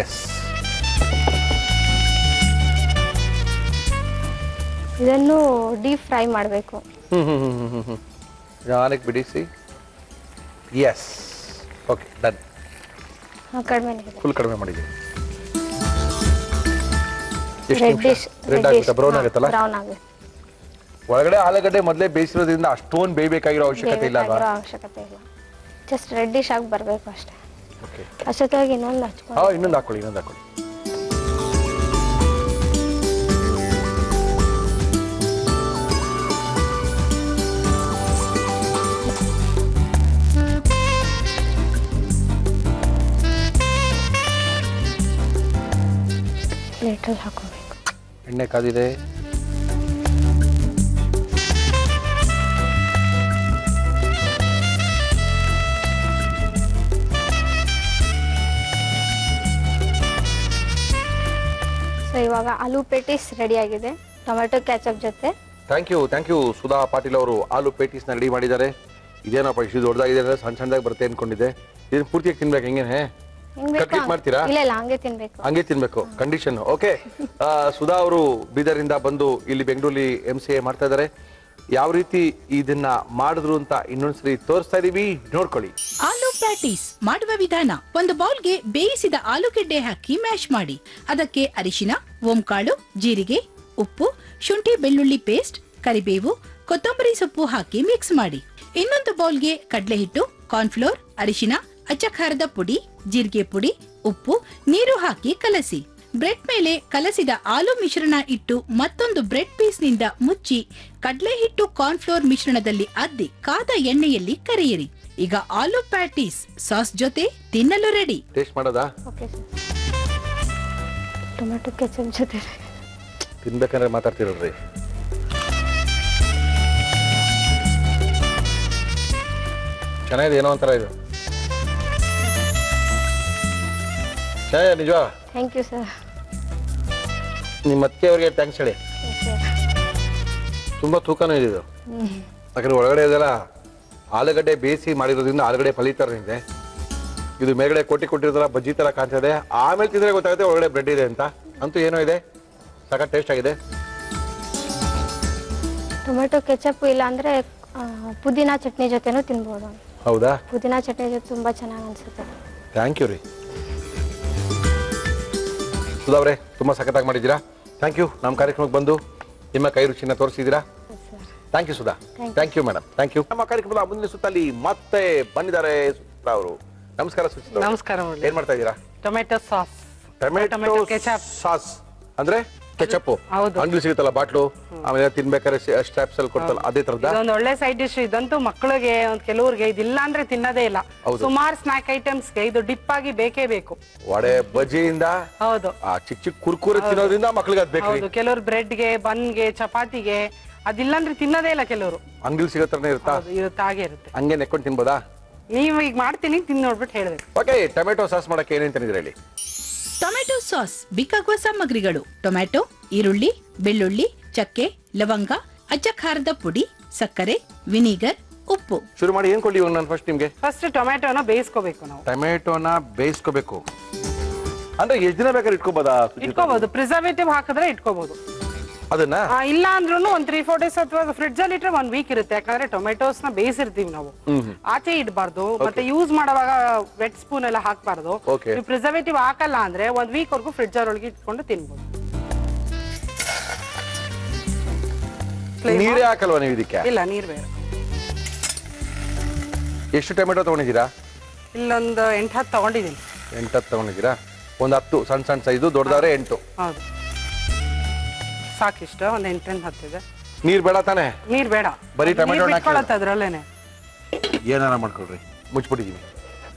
ಎಸ್, ಇದನ್ನು ಡೀಪ್ ಫ್ರೈ ಮಾಡಬೇಕು. ನಿಧಾನಕ್ಕೆ ಬಿಡಿಸಿ. S, okay, done. ಫುಲ್ ಕಡಿಮೆ ಮಾಡಿದ್ದೀವಿ. ರೆಡ್ ಆಗುತ್ತೆ, ಬ್ರೌನ್ ಆಗುತ್ತಲ್ಲ? ಬ್ರೌನ್ ಆಗುತ್ತೆ. ಒಳಗಡೆ ಆಲೂಗಡ್ಡೆ ಮೊದಲೇ ಬೇಯಿಸಿರೋದ್ರಿಂದ ಅಷ್ಟೊಂದು ಬೇಯಬೇಕಾಗಿರೋ ಅವಶ್ಯಕತೆ ಇಲ್ಲ ಅಲ್ವಾ? ಅವಶ್ಯಕತೆ ಇಲ್ಲ, ಜಸ್ಟ್ ರೆಡ್ಡಿಶ್ ಆಗಿ ಬರಬೇಕು ಅಷ್ಟೇ. ಓಕೆ, ಅಷ್ಟೊತ್ತಾಗಿ ಇನ್ನೊಂದು ಹಚ್ಕೊಂಡು ಇನ್ನೊಂದು ಹಾಕೊಳ್ಳಿ. ಪ್ಲೇಟಲ್ಲಿ ಹಾಕೋಬೇಕು. ಎಣ್ಣೆ ಕಾದಿದೆ. ಸೊ ಇವಾಗ ಆಲೂ ಪೇಟೀಸ್ ರೆಡಿ ಆಗಿದೆ ಟೊಮೆಟೊ ಕ್ಯಾಚಪ್ ಜೊತೆ. ಥ್ಯಾಂಕ್ ಯು ಸುಧಾ ಪಾಟೀಲ್ ಅವರು ಆಲೂ ಪೇಟೀಸ್ನ ರೆಡಿ ಮಾಡಿದ್ದಾರೆ. ಇದೇನಪ್ಪ ಇಷ್ಟು ದೊಡ್ಡದಾಗಿದೆ ಅಂದ್ರೆ ಸಣ್ಣದಾಗಿ ಬರುತ್ತೆ ಅನ್ಕೊಂಡಿದ್ದೆ. ಇದನ್ನ ಪೂರ್ತಿಯಾಗಿ ತಿನ್ಬೇಕು? ಹೆಂಗೇನೆ ಕಟ್ಲಿಕ್ ಮಾಡ್ತೀರಾ? ಇಲ್ಲ, ಹಂಗೆ ತಿನ್ಬೇಕು. ಕಂಡೀಷನ್. ಓಕೆ, ಸುಧಾ ಅವರು ಬೀದರಿಂದ ಬಂದು ಇಲ್ಲಿ ಬೆಂಗಳೂರಲ್ಲಿ MCA ಮಾಡ್ತಾ ಇದ್ದಾರೆ. ಯಾವ ರೀತಿ ಇದನ್ನ ಮಾಡಿದ್ರು ಅಂತ ಇನ್ನೊಂದ್ಸರಿ ತೋರಿಸ್ತಾ ಇದೀವಿ, ನೋಡ್ಕೊಳ್ಳಿ. ಆಲೂ ಪ್ಯಾಟೀಸ್ ಮಾಡುವ ವಿಧಾನ: ಒಂದು ಬೌಲ್ಗೆ ಬೇಯಿಸಿದ ಆಲೂಗೆಡ್ಡೆ ಹಾಕಿ ಮ್ಯಾಶ್ ಮಾಡಿ, ಅದಕ್ಕೆ ಅರಿಶಿನ, ಓಂಕಾಳು, ಜೀರಿಗೆ, ಉಪ್ಪು, ಶುಂಠಿ ಬೆಳ್ಳುಳ್ಳಿ ಪೇಸ್ಟ್, ಕರಿಬೇವು, ಕೊತ್ತಂಬರಿ ಸೊಪ್ಪು ಹಾಕಿ ಮಿಕ್ಸ್ ಮಾಡಿ. ಇನ್ನೊಂದು ಬೌಲ್ಗೆ ಕಡಲೆ ಹಿಟ್ಟು, ಕಾರ್ನ್ಫ್ಲೋರ್, ಅರಿಶಿನ, ಅಚ್ಚ ಖಾರದ ಪುಡಿ, ಜೀರಿಗೆ ಪುಡಿ, ಉಪ್ಪು, ನೀರು ಹಾಕಿ ಕಲಸಿ. ಬ್ರೆಡ್ ಮೇಲೆ ಕಲಸಿದ ಆಲೂ ಮಿಶ್ರಣ ಇಟ್ಟು ಮತ್ತೊಂದು ಬ್ರೆಡ್ ಪೀಸ್ ನಿಂದ ಮುಚ್ಚಿ ಕಡಲೆ ಹಿಟ್ಟು ಕಾರ್ನ್ಫ್ಲೋರ್ ಮಿಶ್ರಣದಲ್ಲಿ ಅದ್ದಿ ಕಾದ ಎಣ್ಣೆಯಲ್ಲಿ ಕರಿಯಿರಿ. ಈಗ ಆಲೂ ಪ್ಯಾಟೀಸ್ ಸಾಸ್ ಜೊತೆ ತಿನ್ನಲು ರೆಡಿ. ಟೇಸ್ಟ್ ಮಾಡೋದಾ? Okay sir. ಟೊಮೆಟೊ ಕೆಚಪ್ ಜೊತೆ ತಿನ್ಬೇಕಂದ್ರೆ ಮಾತಾಡ್ತಿರೋದ್ರಿ. ಚೆನ್ನಾಗಿದೆ, ಏನೋ ಒಂಥರ ಇದು. ನಿಜವಾ? Thank you sir. ನಿಮ್ಮ ಅತ್ತೆ ಅವ್ರಿಗೆ ಥ್ಯಾಂಕ್ಸ್ ಹೇಳಿ. ತುಂಬಾ ತೂಕನೂ ಇದೆ ಇದು. ಯಾಕಂದ್ರೆ ಒಳಗಡೆ ಇದೆಲ್ಲ ಆಲೂಗಡ್ಡೆ ಬೇಯಿಸಿ ಮಾಡಿರೋದ್ರಿಂದ ಆಲೂಗಡ್ಡೆ ಫಲಿತರ ಇದೆ. ಇದು ಮೇಲ್ಗಡೆ ಕೊಟ್ಟಿರೋದಲ್ಲ ಬಜ್ಜಿ ತರ ಕಾಣ್ತದೆ. ಆಮೇಲೆ ತಿಂದ್ರೆ ಗೊತ್ತಾಗುತ್ತೆ ಒಳಗಡೆ ಬ್ರೆಡ್ ಇದೆ ಅಂತ. ಅಂತೂ ಏನೋ ಇದೆ, ಸಖತ್ ಟೇಸ್ಟ್ ಆಗಿದೆ. ಟೊಮೆಟೊ ಕೆಚಪ್ ಇಲ್ಲ ಅಂದ್ರೆ ಪುದೀನಾ ಚಟ್ನಿ ಜೊತೆನೂ ತಿನ್ಬೋದು. ಹೌದಾ? ಪುದೀನಾ ಚಟ್ನಿ ಜೊತೆ ತುಂಬಾ ಚೆನ್ನಾಗಿ ಅನ್ಸುತ್ತೆ. ಥ್ಯಾಂಕ್ ಯು ರೀ ಸುಧಾ ಅವರೇ, ತುಂಬಾ ಸಖತ್ತಾಗಿ ಮಾಡಿದ್ದೀರಾ. Thank you. ನಮ್ಮ ಕಾರ್ಯಕ್ರಮಕ್ಕೆ ಬಂದು ನಿಮ್ಮ ಕೈ ರುಚಿನ ತೋರಿಸಿದ್ದೀರಾ. Thank you Sudha. Thank you madam. Thank you. ನಮ್ಮ ಕಾರ್ಯಕ್ರಮದ ಮುಂದಿನ ಸುತ್ತಲ್ಲಿ ಮತ್ತೆ ಬಂದಿದ್ದಾರೆ ಸುಧಾ ಅವರು. ನಮಸ್ಕಾರ ಸುಚಿತಾ ಅವರೇ. ನಮಸ್ಕಾರ. ಏನ್ ಮಾಡ್ತಾ ಇದ್ದೀರಾ? Tomato sauce. Tomato ketchup sauce ಅಂದ್ರೆ ಕೆಚಪ್ ಹೌದು. ಅಂಗಡಿ ಸಿಗುತ್ತಲ್ಲ ಬಾಟ್ಲು, ಆಮೇಲೆ ತಿನ್ಬೇಕಾದ್ರೆ ಸ್ಟ್ರಾಪ್ಸ್ ಅಲ್ಲಿ ಕೊಡ್ತಲ್ಲ ಅದೇ ತರದ. ಇದೊಂದು ಒಳ್ಳೆ ಸೈಡ್ ಡಿಶ್. ಇದಂತೂ ಮಕ್ಕಳಿಗೆ ಒಂದ್ ಕೆಲವ್ರಿಗೆ ಇದಿಲ್ಲ ಅಂದ್ರೆ ತಿನ್ನೋದೇ ಇಲ್ಲ. ಸುಮಾರು ಸ್ನಾಕ್ ಐಟಮ್ಸ್ಗೆ ಇದು ಡಿಪ್ ಆಗಿ ಬೇಕೇ ಬೇಕು. ವಡೆ ಬಜ್ಜಿಯಿಂದ ಹೌದು, ಆ ಚಿಕ್ಕ ಚಿಕ್ಕ ಕುರ್ಕುರೆ ತಿನ್ನೋದ್ರಿಂದ ಮಕ್ಳಿಗೆ ಅದ್ ಬೇಕ್ರಿ. ಹೌದು. ಕೆಲವ್ರು ಬ್ರೆಡ್ಗೆ, ಬನ್ಗೆ, ಚಪಾತಿಗೆ ಅದಿಲ್ಲ ಅಂದ್ರೆ ತಿನ್ನೋದೇ ಇಲ್ಲ ಕೆಲವರು. ಅಂಗಡಿ ಸಿಗೋ ತರನೇ ಇರುತ್ತಾ? ಇರುತ್ತೆ, ಹಾಗೆ ಇರುತ್ತೆ. ಹಂಗೆ ನೆಕ್ಕೊಂಡು ತಿನ್ಬೋದಾ? ನೀವು ಈಗ ಮಾಡ್ತೀನಿ, ತಿಂದು ನೋಡ್ಬಿಟ್ಟು ಹೇಳ್ಬೇಕು. ಓಕೆ, ಟೊಮೆಟೊ ಸಾಸ್ ಮಾಡಕ್ಕೆ ಏನೇನ್ ತಂದಿದ್ರೆ ಹೇಳಿ. ಟೊಮೆಟೊ ಸಾಸ್ ಬೇಕಾಗುವ ಸಾಮಗ್ರಿಗಳು: ಟೊಮೆಟೊ, ಈರುಳ್ಳಿ, ಬೆಳ್ಳುಳ್ಳಿ, ಚಕ್ಕೆ, ಲವಂಗ, ಅಚ್ಚ ಖಾರದ ಪುಡಿ, ಸಕ್ಕರೆ, ವಿನಿಗರ್, ಉಪ್ಪು. ಶುರು ಮಾಡಿ. ಏನ್ ಕೊಡ್ಲಿ ನಾನು ಫಸ್ಟ್ ನಿಮ್ಗೆ? ಫಸ್ಟ್ ಟೊಮೆಟೊನ ಬೇಯಿಸ್ಕೋಬೇಕು ನಾವು. ಟೊಮೆಟೊನ ಬೇಯಿಸ್ಕೋಬೇಕು ಅಂದ್ರೆ ಎಷ್ಟು ದಿನ ಬೇಕಾದ್ರೆ ಇಟ್ಕೋಬೋದಾ? ಇಟ್ಕೋಬಹುದು. ಪ್ರಿಸರ್ವೇಟಿವ್ ಹಾಕಿದ್ರೆ ಇಟ್ಕೋಬಹುದು ಅದನ್ನ. ಇಲ್ಲ ಅಂದ್ರೂ ಒಂದ್ 3-4 ಡೇಸ್ ಅಥವಾ ಫ್ರಿಡ್ಜ್ ಅಲ್ಲಿ ಇಟ್ರೆ 1 ವೀಕ್ ಇರುತ್ತೆ. ಯಾಕಂದ್ರೆ ಟೊಮೆಟೋಸ್ ನ ಬೇಯಿಸಿರ್ತೀವಿ ನಾವು, ಆಚೆ ಇಡಬಾರ್ದು. ಮತ್ತೆ ಯೂಸ್ ಮಾಡುವಾಗ ವೆಟ್ ಸ್ಪೂನ್ ಎಲ್ಲ ಹಾಕ್ಬಾರ್ದು. ನೀವು ಪ್ರಿಸರ್ವೇಟಿವ್ ಹಾಕಲ್ಲ ಅಂದ್ರೆ 1 ವೀಕ್ ವರ್ಗು ಫ್ರಿಡ್ಜ್ ಒಳಗೆ ಇಟ್ಕೊಂಡು ತಿನ್ಬೋದು. ನೀರೇ ಹಾಕಲ್ವಾ ನೀವು ಇದಕ್ಕೆ? ಇಲ್ಲ, ನೀರ್ ಬೇರೆ. ಎಷ್ಟು ಟೊಮೆಟೊ ತಗೊಂಡಿದ್ದೀರಾ? ಇಲ್ಲೊಂದು 8-10 ತಗೊಂಡಿದ್ದೀನಿ. 8-10 ತಗೊಂಡಿದ್ದೀರಾ? ಒಂದು 10 ಸಣ್ಣ ಸಣ್ಣ ಸೈಜು, ದೊಡ್ಡದಾದ್ರೆ 8. ಹೌದು, ಸಾಕಿಷ್ಟ. ಒಂದು 8-10 ಇದೆ. ನೀರ್ ಬೇಡ ತಾನೆ? ನೀರ್ ಬೇಡ, ಬರೀ ಟೊಮೆಟೊ ಹಾಕೊಳ್ಳುತ್ತೆ ಅದ್ರಲ್ಲೇನೆ. ಏನಾರ ಮಾಡ್ಕೊಳ್ರಿ, ಮುಚ್ಚಿಬಿಟ್ಟಿದೀವಿ.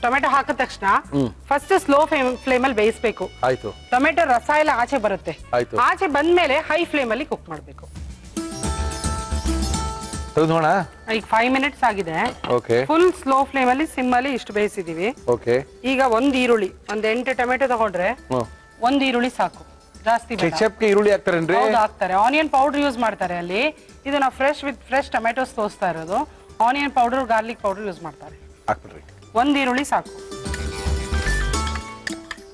ಟೊಮೆಟೊ ಹಾಕಿದ ತಕ್ಷಣ ಫಸ್ಟ್ ಸ್ಲೋ ಫ್ಲೇಮ್ ಅಲ್ಲಿ ಬೇಯಿಸ್ಬೇಕು. ಆಯ್ತು. ಟೊಮೆಟೊ ರಸ ಎಲ್ಲ ಆಚೆ ಬರುತ್ತೆ. ಆಯ್ತು. ಆಚೆ ಬಂದ್ಮೇಲೆ ಹೈ ಫ್ಲೇಮ್ ಅಲ್ಲಿ ಕುಕ್ ಮಾಡ್ಬೇಕು. ನೋಡ ಈಗ 5 ಮಿನಿಟ್ಸ್ ಆಗಿದೆ. ಓಕೆ. ಫುಲ್ ಸ್ಲೋ ಫ್ಲೇಮ್ ಅಲ್ಲಿ, ಸಿಮ್ ಅಲ್ಲಿ ಇಷ್ಟು ಬೇಯಿಸಿದೀವಿ. ಓಕೆ. ಈಗ ಒಂದ್ ಈರುಳ್ಳಿ, ಒಂದ್ 8 ಟೊಮೆಟೊ ತಗೊಂಡ್ರೆ ಒಂದ್ ಈರುಳ್ಳಿ ಸಾಕು, ಜಾಸ್ತಿ ಬೇಡ. ಕೆಚಪ್ಗೆ ಈರುಳ್ಳಿ ಹಾಕ್ತಾರೇನ್ರಿ? ಹೌದು, ಹಾಕ್ತಾರೆ. ಆನಿಯನ್ ಪೌಡರ್ ಯೂಸ್ ಮಾಡ್ತಾರೆ ಅಲ್ಲಿ. ಇದು ನಾವು ಫ್ರೆಶ್ ಟೊಮೆಟೊಸ್ ತೋರಿಸ್ತಾ ಇರೋದು. Onion powder, garlic powder use ಮಾಡ್ತಾರೆ. ಹಾಕ್ಬಿಡ್ರಿ. ಒಂದ್ ಈರುಳ್ಳಿ ಸಾಕು.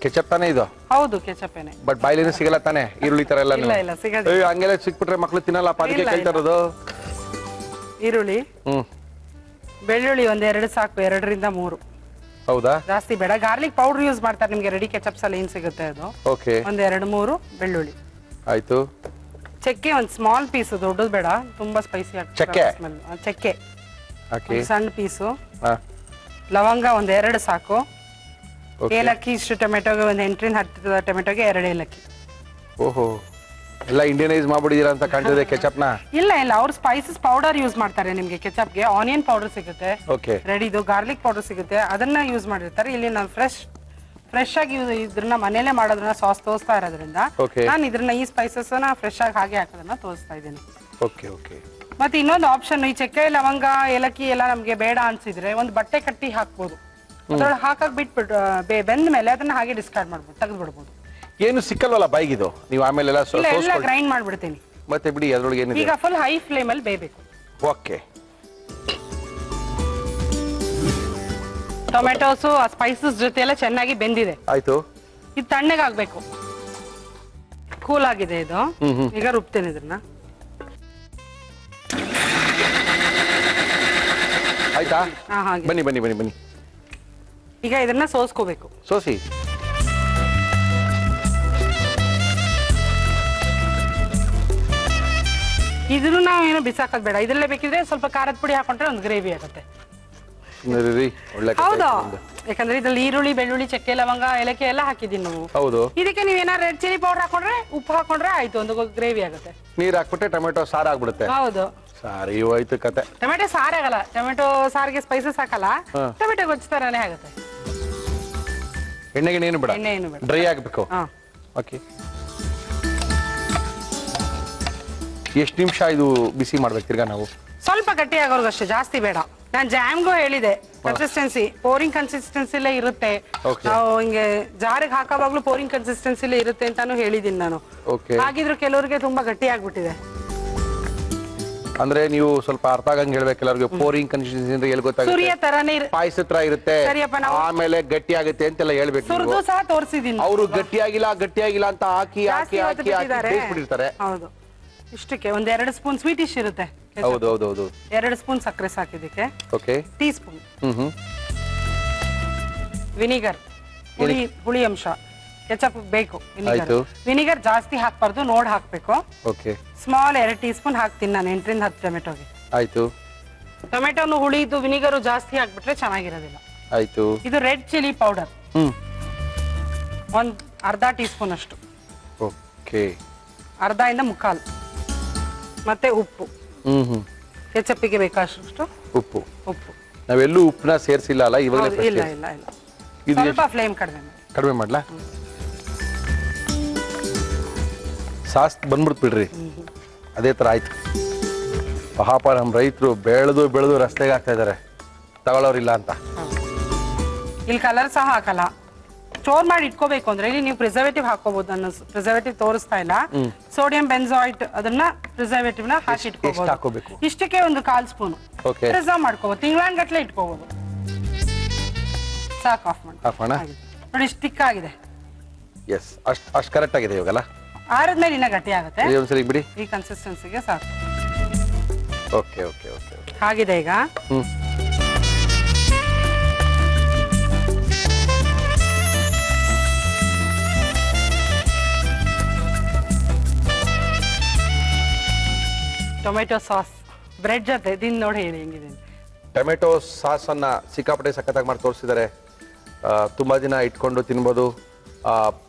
ಕೆಚಪ್ ತಾನೇ ಇದು? ಹೌದು, ಕೆಚಪ್ಪೇನೆ. ಬಟ್ ಬಾಯ್ಲೇನು ಸಿಗಲ್ಲ ತಾನೆ ಈರುಳ್ಳಿ ತರ ಎಲ್ಲ? ಇಲ್ಲ, ಸಿಗಲ್ಲ. ಹಂಗೆಲ್ಲ ಸಿಕ್ಬಿಟ್ರೆ ಮಕ್ಳು ತಿನ್ನಲ್ಲ, ಅದಕ್ಕೆ ಕೇಳ್ತಾ ಇರೋದು. ಈರುಳ್ಳಿ, ಬೆಳ್ಳುಳ್ಳಿ ಒಂದ್ 2 ಸಾಕು, 2ರಿಂದ 3. ಹೌದಾ? ಜಾಸ್ತಿ ಬೇಡ. ಗಾರ್ಲಿಕ್ ಪೌಡರ್ ಯೂಸ್ ಮಾಡ್ತಾರೆ, ನಿಮ್ಗೆ ರೆಡಿ ಕೆಚಪ್ಸ್ ಅಲ್ಲಿ ಏನ್ ಸಿಗುತ್ತೆ ಅದು. ಓಕೆ. ಒಂದ್ 2-3 ಬೆಳ್ಳುಳ್ಳಿ. ಆಯ್ತು. ಚಕ್ಕೆ ಒಂದ್ ಸ್ಮಾಲ್ ಪೀಸ್, ದೊಡ್ಡದು ಬೇಡ, ತುಂಬಾ ಸ್ಪೈಸಿ ಆಗ್ತದೆ. ಚಕ್ಕೆ? ಚಕ್ಕೆ ಹಾಕಿ. ಸಣ್ಣ ಪೀಸು. ಲವಂಗ ಒಂದ್ 2 ಸಾಕು. ಏಲಕ್ಕಿ ಇಷ್ಟು ಟೊಮೆಟೊಗೆ, ಒಂದ್ 8-10 ಟೊಮೆಟೊಗೆ 2 ಏಲಕ್ಕಿ. ಓಹೋ, ಎಲ್ಲ ಇಂಡಿಯನೈಸ್ ಮಾಡ್ಬಿಡಿದೀರಾ ಅಂತ ಕಾಣ್ತಿದೆ ಕೆಚಪ್ನ. ಇಲ್ಲ, ಅವ್ರು ಸ್ಪೈಸಸ್ ಪೌಡರ್ ಯೂಸ್ ಮಾಡ್ತಾರೆ. ನಿಮ್ಗೆ ಕೆಚಪ್ಗೆ ಆನಿಯನ್ ಪೌಡರ್ ಸಿಗುತ್ತೆ, ಓಕೆ, ರೆಡಿದು. ಗಾರ್ಲಿಕ್ ಪೌಡರ್ ಸಿಗುತ್ತೆ, ಅದನ್ನ ಯೂಸ್ ಮಾಡಿರ್ತಾರೆ. ಇಲ್ಲಿ ನಾನು ಫ್ರೆಶ್ ಆಗಿ ಇದ್ರನ್ನ ಮನೇಲೆ ಮಾಡೋದನ್ನ ಸಾಸ್ ತೋರಿಸ್ತಾ ಇರೋದ್ರಿಂದ ನಾನು ಇದ್ರನ್ನ ಈ ಸ್ಪೈಸಸ್ ನ ಫ್ರೆಶ್ ಆಗಿ ಹಾಗೆ ಹಾಕೋದನ್ನ ತೋರಿಸ್ತಾ ಇದ್ದೀನಿ. Okay okay. ಮತ್ತೆ ಇನ್ನೊಂದು ಆಪ್ಷನ್, ಈ ಚಕ್ಕೆ, ಲವಂಗ, ಏಲಕ್ಕಿ ಎಲ್ಲ ನಮ್ಗೆ ಬೇಡ ಅನ್ಸಿದ್ರೆ ಒಂದು ಬಟ್ಟೆ ಕಟ್ಟಿ ಹಾಕ್ಬೋದು. ಅದ್ರೊಳಗೆ ಹಾಕಕ್ ಬಿಟ್ಬಿಟ್ಟು ಬೆಂದ ಮೇಲೆ ಅದನ್ನ ಹಾಗೆ ಡಿಸ್ಕಾರ್ಡ್ ಮಾಡ್ಬೋದು, ತೆಗೆದು ಬಿಡ್ಬೋದು. ಏನು ಸಿಕ್ಕಲ್ವಲ್ಲ ಬಾಯಿಗಿದು? ನೀವು ಆಮೇಲೆ ಎಲ್ಲ ಗ್ರೈಂಡ್ ಮಾಡ್ಬಿಡ್ತೀನಿ. ಮತ್ತೆ ಬಿಡಿ, ಅದ್ರೊಳಗೆ ಏನಿದೆ? ಈಗ ಫುಲ್ ಹೈ ಫ್ಲೇಮ್ ಅಲ್ಲಿ ಬೇಯಬೇಕು. ಓಕೆ. ಟೊಮೆಟೋಸ್ ಆ ಸ್ಪೈಸಸ್ ಜೊತೆ ಎಲ್ಲ ಚೆನ್ನಾಗಿ ಬೆಂದಿದೆ. ಆಯ್ತು. ಇದು ತಣ್ಣಗಾಗ್ಬೇಕು. ಕೂಲ್ ಆಗಿದೆ ಇದು. ಈಗ ರುಬ್ತೇನೆ ಇದನ್ನ. ಆಯ್ತಾ? ಹಾಗೆ. ಬನ್ನಿ ಬನ್ನಿ ಬನ್ನಿ ಬನ್ನಿ. ಈಗ ಇದನ್ನ ಸೋಸ್ಕೋಬೇಕು. ಸೋಸಿ. ಇದನ್ನು ನಾವು ಏನು ಬಿಸಾಕೋದ್ ಬೇಡ. ಇದ್ರಲ್ಲೇ ಬೇಕಿದ್ರೆ ಸ್ವಲ್ಪ ಖಾರದ ಪುಡಿ ಹಾಕೊಂಡ್ರೆ ಒಂದು ಗ್ರೇವಿ ಆಗುತ್ತೆ. ಹೌದು, ಯಾಕಂದ್ರೆ ಇದ್ರಲ್ಲಿ ಈರುಳ್ಳಿ, ಬೆಳ್ಳುಳ್ಳಿ, ಚಕ್ಕೆ, ಲವಂಗ, ಏಲಕ್ಕಿ ಎಲ್ಲ ಹಾಕಿದೀನಿ ನಾವು. ಹೌದು. ಇದಕ್ಕೆ ನೀವೇನಾದ್ರು ರೆಡ್ ಚಿಲ್ಲಿ ಪೌಡರ್ ಹಾಕೊಂಡ್ರೆ, ಉಪ್ಪು ಹಾಕೊಂಡ್ರೆ ಆಯ್ತು, ಒಂದು ಗ್ರೇವಿ ಆಗುತ್ತೆ. ನೀರ್ ಹಾಕ್ಬಿಟ್ಟೆ ಟೊಮೆಟೊ ಸಾರು ಆಗ್ಬಿಡುತ್ತೆ. ಹೌದು. ಸಾರಿ ಹೋಯ್ತು ಕತೆ. ಟೊಮೆಟೊ ಸಾರ್ ಆಗಲ್ಲ, ಟೊಮೆಟೊ ಸಾರಿಗೆ ಸ್ಪೈಸಸ್ ಹಾಕಲ್ಲ, ಟೊಮೆಟೊ ಗೊಜ್ಜು ತರಾನೇ ಆಗುತ್ತೆ. ಎಣ್ಣೆಗೆ ಏನು ಬೇಡ, ಎಣ್ಣೆ ಏನು ಬೇಡ, ಡ್ರೈ ಆಗ್ಬೇಕು. ಓಕೆ. ಎಷ್ಟು ನಿಮಿಷ ಇದು ಬಿಸಿ ಮಾಡ್ಬೇಕು ತಿರ್ಗಾ ನಾವು? ಸ್ವಲ್ಪ ಗಟ್ಟಿ ಆಗೋರ್ಗು ಅಷ್ಟೇ, ಜಾಸ್ತಿ ಬೇಡ. ನಾನ್ ಜಾಮ್ಗೂ ಹೇಳಿದೆ, ಕನ್ಸಿಸ್ಟೆನ್ಸಿ ಪೋರಿಂಗ್ ಕನ್ಸಿಸ್ಟೆನ್ಸಿಲೇ ಇರುತ್ತೆ. ನಾವು ಹಿಂಗೆ ಜಾರಿಗೆ ಹಾಕೋವಾಗ್ಲೂ ಪೋರಿಂಗ್ ಕನ್ಸಿಸ್ಟೆನ್ಸಿಲೇ ಇರುತ್ತೆ ಅಂತಾನು ಹೇಳಿದೀನಿ ನಾನು. ಹಾಗಿದ್ರು ಕೆಲವರಿಗೆ ತುಂಬಾ ಗಟ್ಟಿ ಆಗ್ಬಿಟ್ಟಿದೆ. ಅಂದ್ರೆ ನೀವು ಸ್ವಲ್ಪ ಅರ್ಥ ಆಗಂಗ್ ಹೇಳ್ಬೇಕು ಎಲ್ಲರಿಗೂ. ಪೋರಿಂಗ್ ಕನ್ಸಿಸ್ಟೆನ್ಸಿ ಅಂದ್ರೆ ಎಲ್ಲಿ ಗೊತ್ತಾಗುತ್ತೆ? ಸೂರ್ಯ ತರಾನೇ ಪಾಯಸ ತರ ಇರುತ್ತೆ, ಆಮೇಲೆ ಗಟ್ಟಿ ಆಗುತ್ತೆ ಅಂತೆಲ್ಲ ಹೇಳ್ಬೇಕು. ಸುರಿದು ಸಹ ತೋರಿಸಿದೀನಿ. ಅವರು ಗಟ್ಟಿಯಾಗಿಲ್ಲ ಅಂತ ಹಾಕಿ ಹಾಕಿ ಹಾಕಿ ಬೇಯಿಸ್ಬಿಟ್ಟಿರ್ತಾರೆ. ಹೌದು. ಇಷ್ಟಕ್ಕೆ ಒಂದ್ 2 ಸ್ಪೂನ್ ಸ್ವೀಟಿಶ್ ಇರುತ್ತೆ. ಹೌದು ಹೌದು ಹೌದು. 2 ಸ್ಪೂನ್ ಸಕ್ಕರೆ ಸಾಕಿದಕ್ಕೆ. ಓಕೆ. ಟೀ ಸ್ಪೂನ್ ವಿನಿಗರ್, ಹುಳಿ ಅಂಶ. ಕೆಚಪ್ ಬೇಕು, ವಿನಿಗರ್ ಜಾಸ್ತಿ ಹಾಕ್ಬಾರ್ದು, ನೋಡ್ ಹಾಕ್ಬೇಕು. ಓಕೆ. ಸ್ಮಾಲ್ 2 ಟೀ ಸ್ಪೂನ್ ಹಾಕ್ತೀನಿ ನಾನು 8-10 ಟೊಮೆಟೊಗೆ. ಆಯ್ತು. ಟೊಮೆಟೊನು ಹುಳಿದು ವಿನಿಗರ್ ಜಾಸ್ತಿ ಹಾಕ್ಬಿಟ್ರೆ ಚೆನ್ನಾಗಿರೋದಿಲ್ಲ. ಆಯ್ತು. ಇದು ರೆಡ್ ಚಿಲ್ಲಿ ಪೌಡರ್ ಒಂದ್ ಅರ್ಧ ಟೀ ಸ್ಪೂನ್ ಅಷ್ಟು. ಓಕೆ. ಅರ್ಧದಿಂದ ಮುಕ್ಕಾಲು. ಮತ್ತೆ ಉಪ್ಪು, ಕೆಚಪ್ಪಿಗೆ ಬೇಕಾದಷ್ಟು ಉಪ್ಪು. ಉಪ್ಪು ನಾವೆಲ್ಲೂ ಉಪ್ಪನ್ನ ಸೇರಿಸಿಲ್ಲ ಅಲ್ಲ ಇವಾಗ? ಇಲ್ಲ ಇಲ್ಲ ಇಲ್ಲ, ಸ್ವಲ್ಪ ಫ್ಲೇಮ್ ಕಡಿಮೆ ಮಾಡ್ಲಾ? ಸಾಸ್ ಬಂದ್ಬಿಡ್ತು ಬಿಡ್ರಿ, ಅದೇ ತರ ಆಯ್ತು. ಪಾಪ ನಮ್ಮ ರೈತರು ಬೆಳೆದು ಬೆಳೆದು ರಸ್ತೆಗೆ ಹಾಕ್ತಾ ಇದಾರೆ, ತಗೊಳ್ಳೋರಿಲ್ಲ ಅಂತ. ಇಲ್ಲಿ ಕಲರ್ ಸಹ ಹಾಕಲ್ಲ. ಸ್ಟೋರ್ ಮಾಡಿ ಇಟ್ಕೋಬೇಕು ಅಂದ್ರೆ ಇಲ್ಲಿ ನೀವು ಪ್ರಿಸರ್ವೇಟಿವ್ ಹಾಕೋಬಹುದು. ನಾನು ಪ್ರಿಸರ್ವೇಟಿವ್ ತೋರಿಸ್ತಾ ಇಲ್ಲ. ಸೋಡಿಯಂ ಬೆನ್ಸಾಯ್ಡ್ ಅದನ್ನ ಪ್ರಿಸರ್ವೇಟಿವ್ ನ ಹಾಕಿ ಇಟ್ಕೋಬಹುದು. ಇಷ್ಟಕ್ಕೆ ಒಂದು 1/4 ಸ್ಪೂನ್ ಪ್ರಿಸರ್ವ್ ಮಾಡ್ಕೋಬಹುದು. ತಿಂಗಳಾನ್ಗಟ್ಲೆ ಇಟ್ಕೋಬಹುದು. ಸಾಕು, ಆಫ್ ಮಾಡಿ ನೋಡಿ. ಸ್ಟಿಕ್ ಆಗಿದೆ. ಎಸ್, ಅಷ್ಟು ಕರೆಕ್ಟ್ ಆಗಿದೆ ಇವಾಗಲ್ಲ. ಆರದ್ಮೇಲೆ ಇನ್ನ ಗಟ್ಟಿ ಆಗುತ್ತೆ. ಒಂದ್ಸರಿ ಬಿಡಿ. ಈ ಕನ್ಸಿಸ್ಟೆನ್ಸಿಗೆ ಸಾಕು. ಓಕೆ ಓಕೆ ಓಕೆ ಆಗಿದೆ ಈಗ. ಟೊಮೆಟೊ ಸಾಸ್ ಬ್ರೆಡ್ ಜೊತೆ ತಿಂದು ನೋಡಿ ಹೇಳಿ ಹೆಂಗಿದೆ. ಟೊಮೆಟೊ ಸಾಸ್ ಅನ್ನ ಸಿಕ್ಕಾಪಟ್ಟೆ ಸಖತ್ತಾಗಿ ಮಾಡಿ ತೋರಿಸಿದ್ದಾರೆ. ತುಂಬಾ ದಿನ ಇಟ್ಕೊಂಡು ತಿನ್ಬೋದು.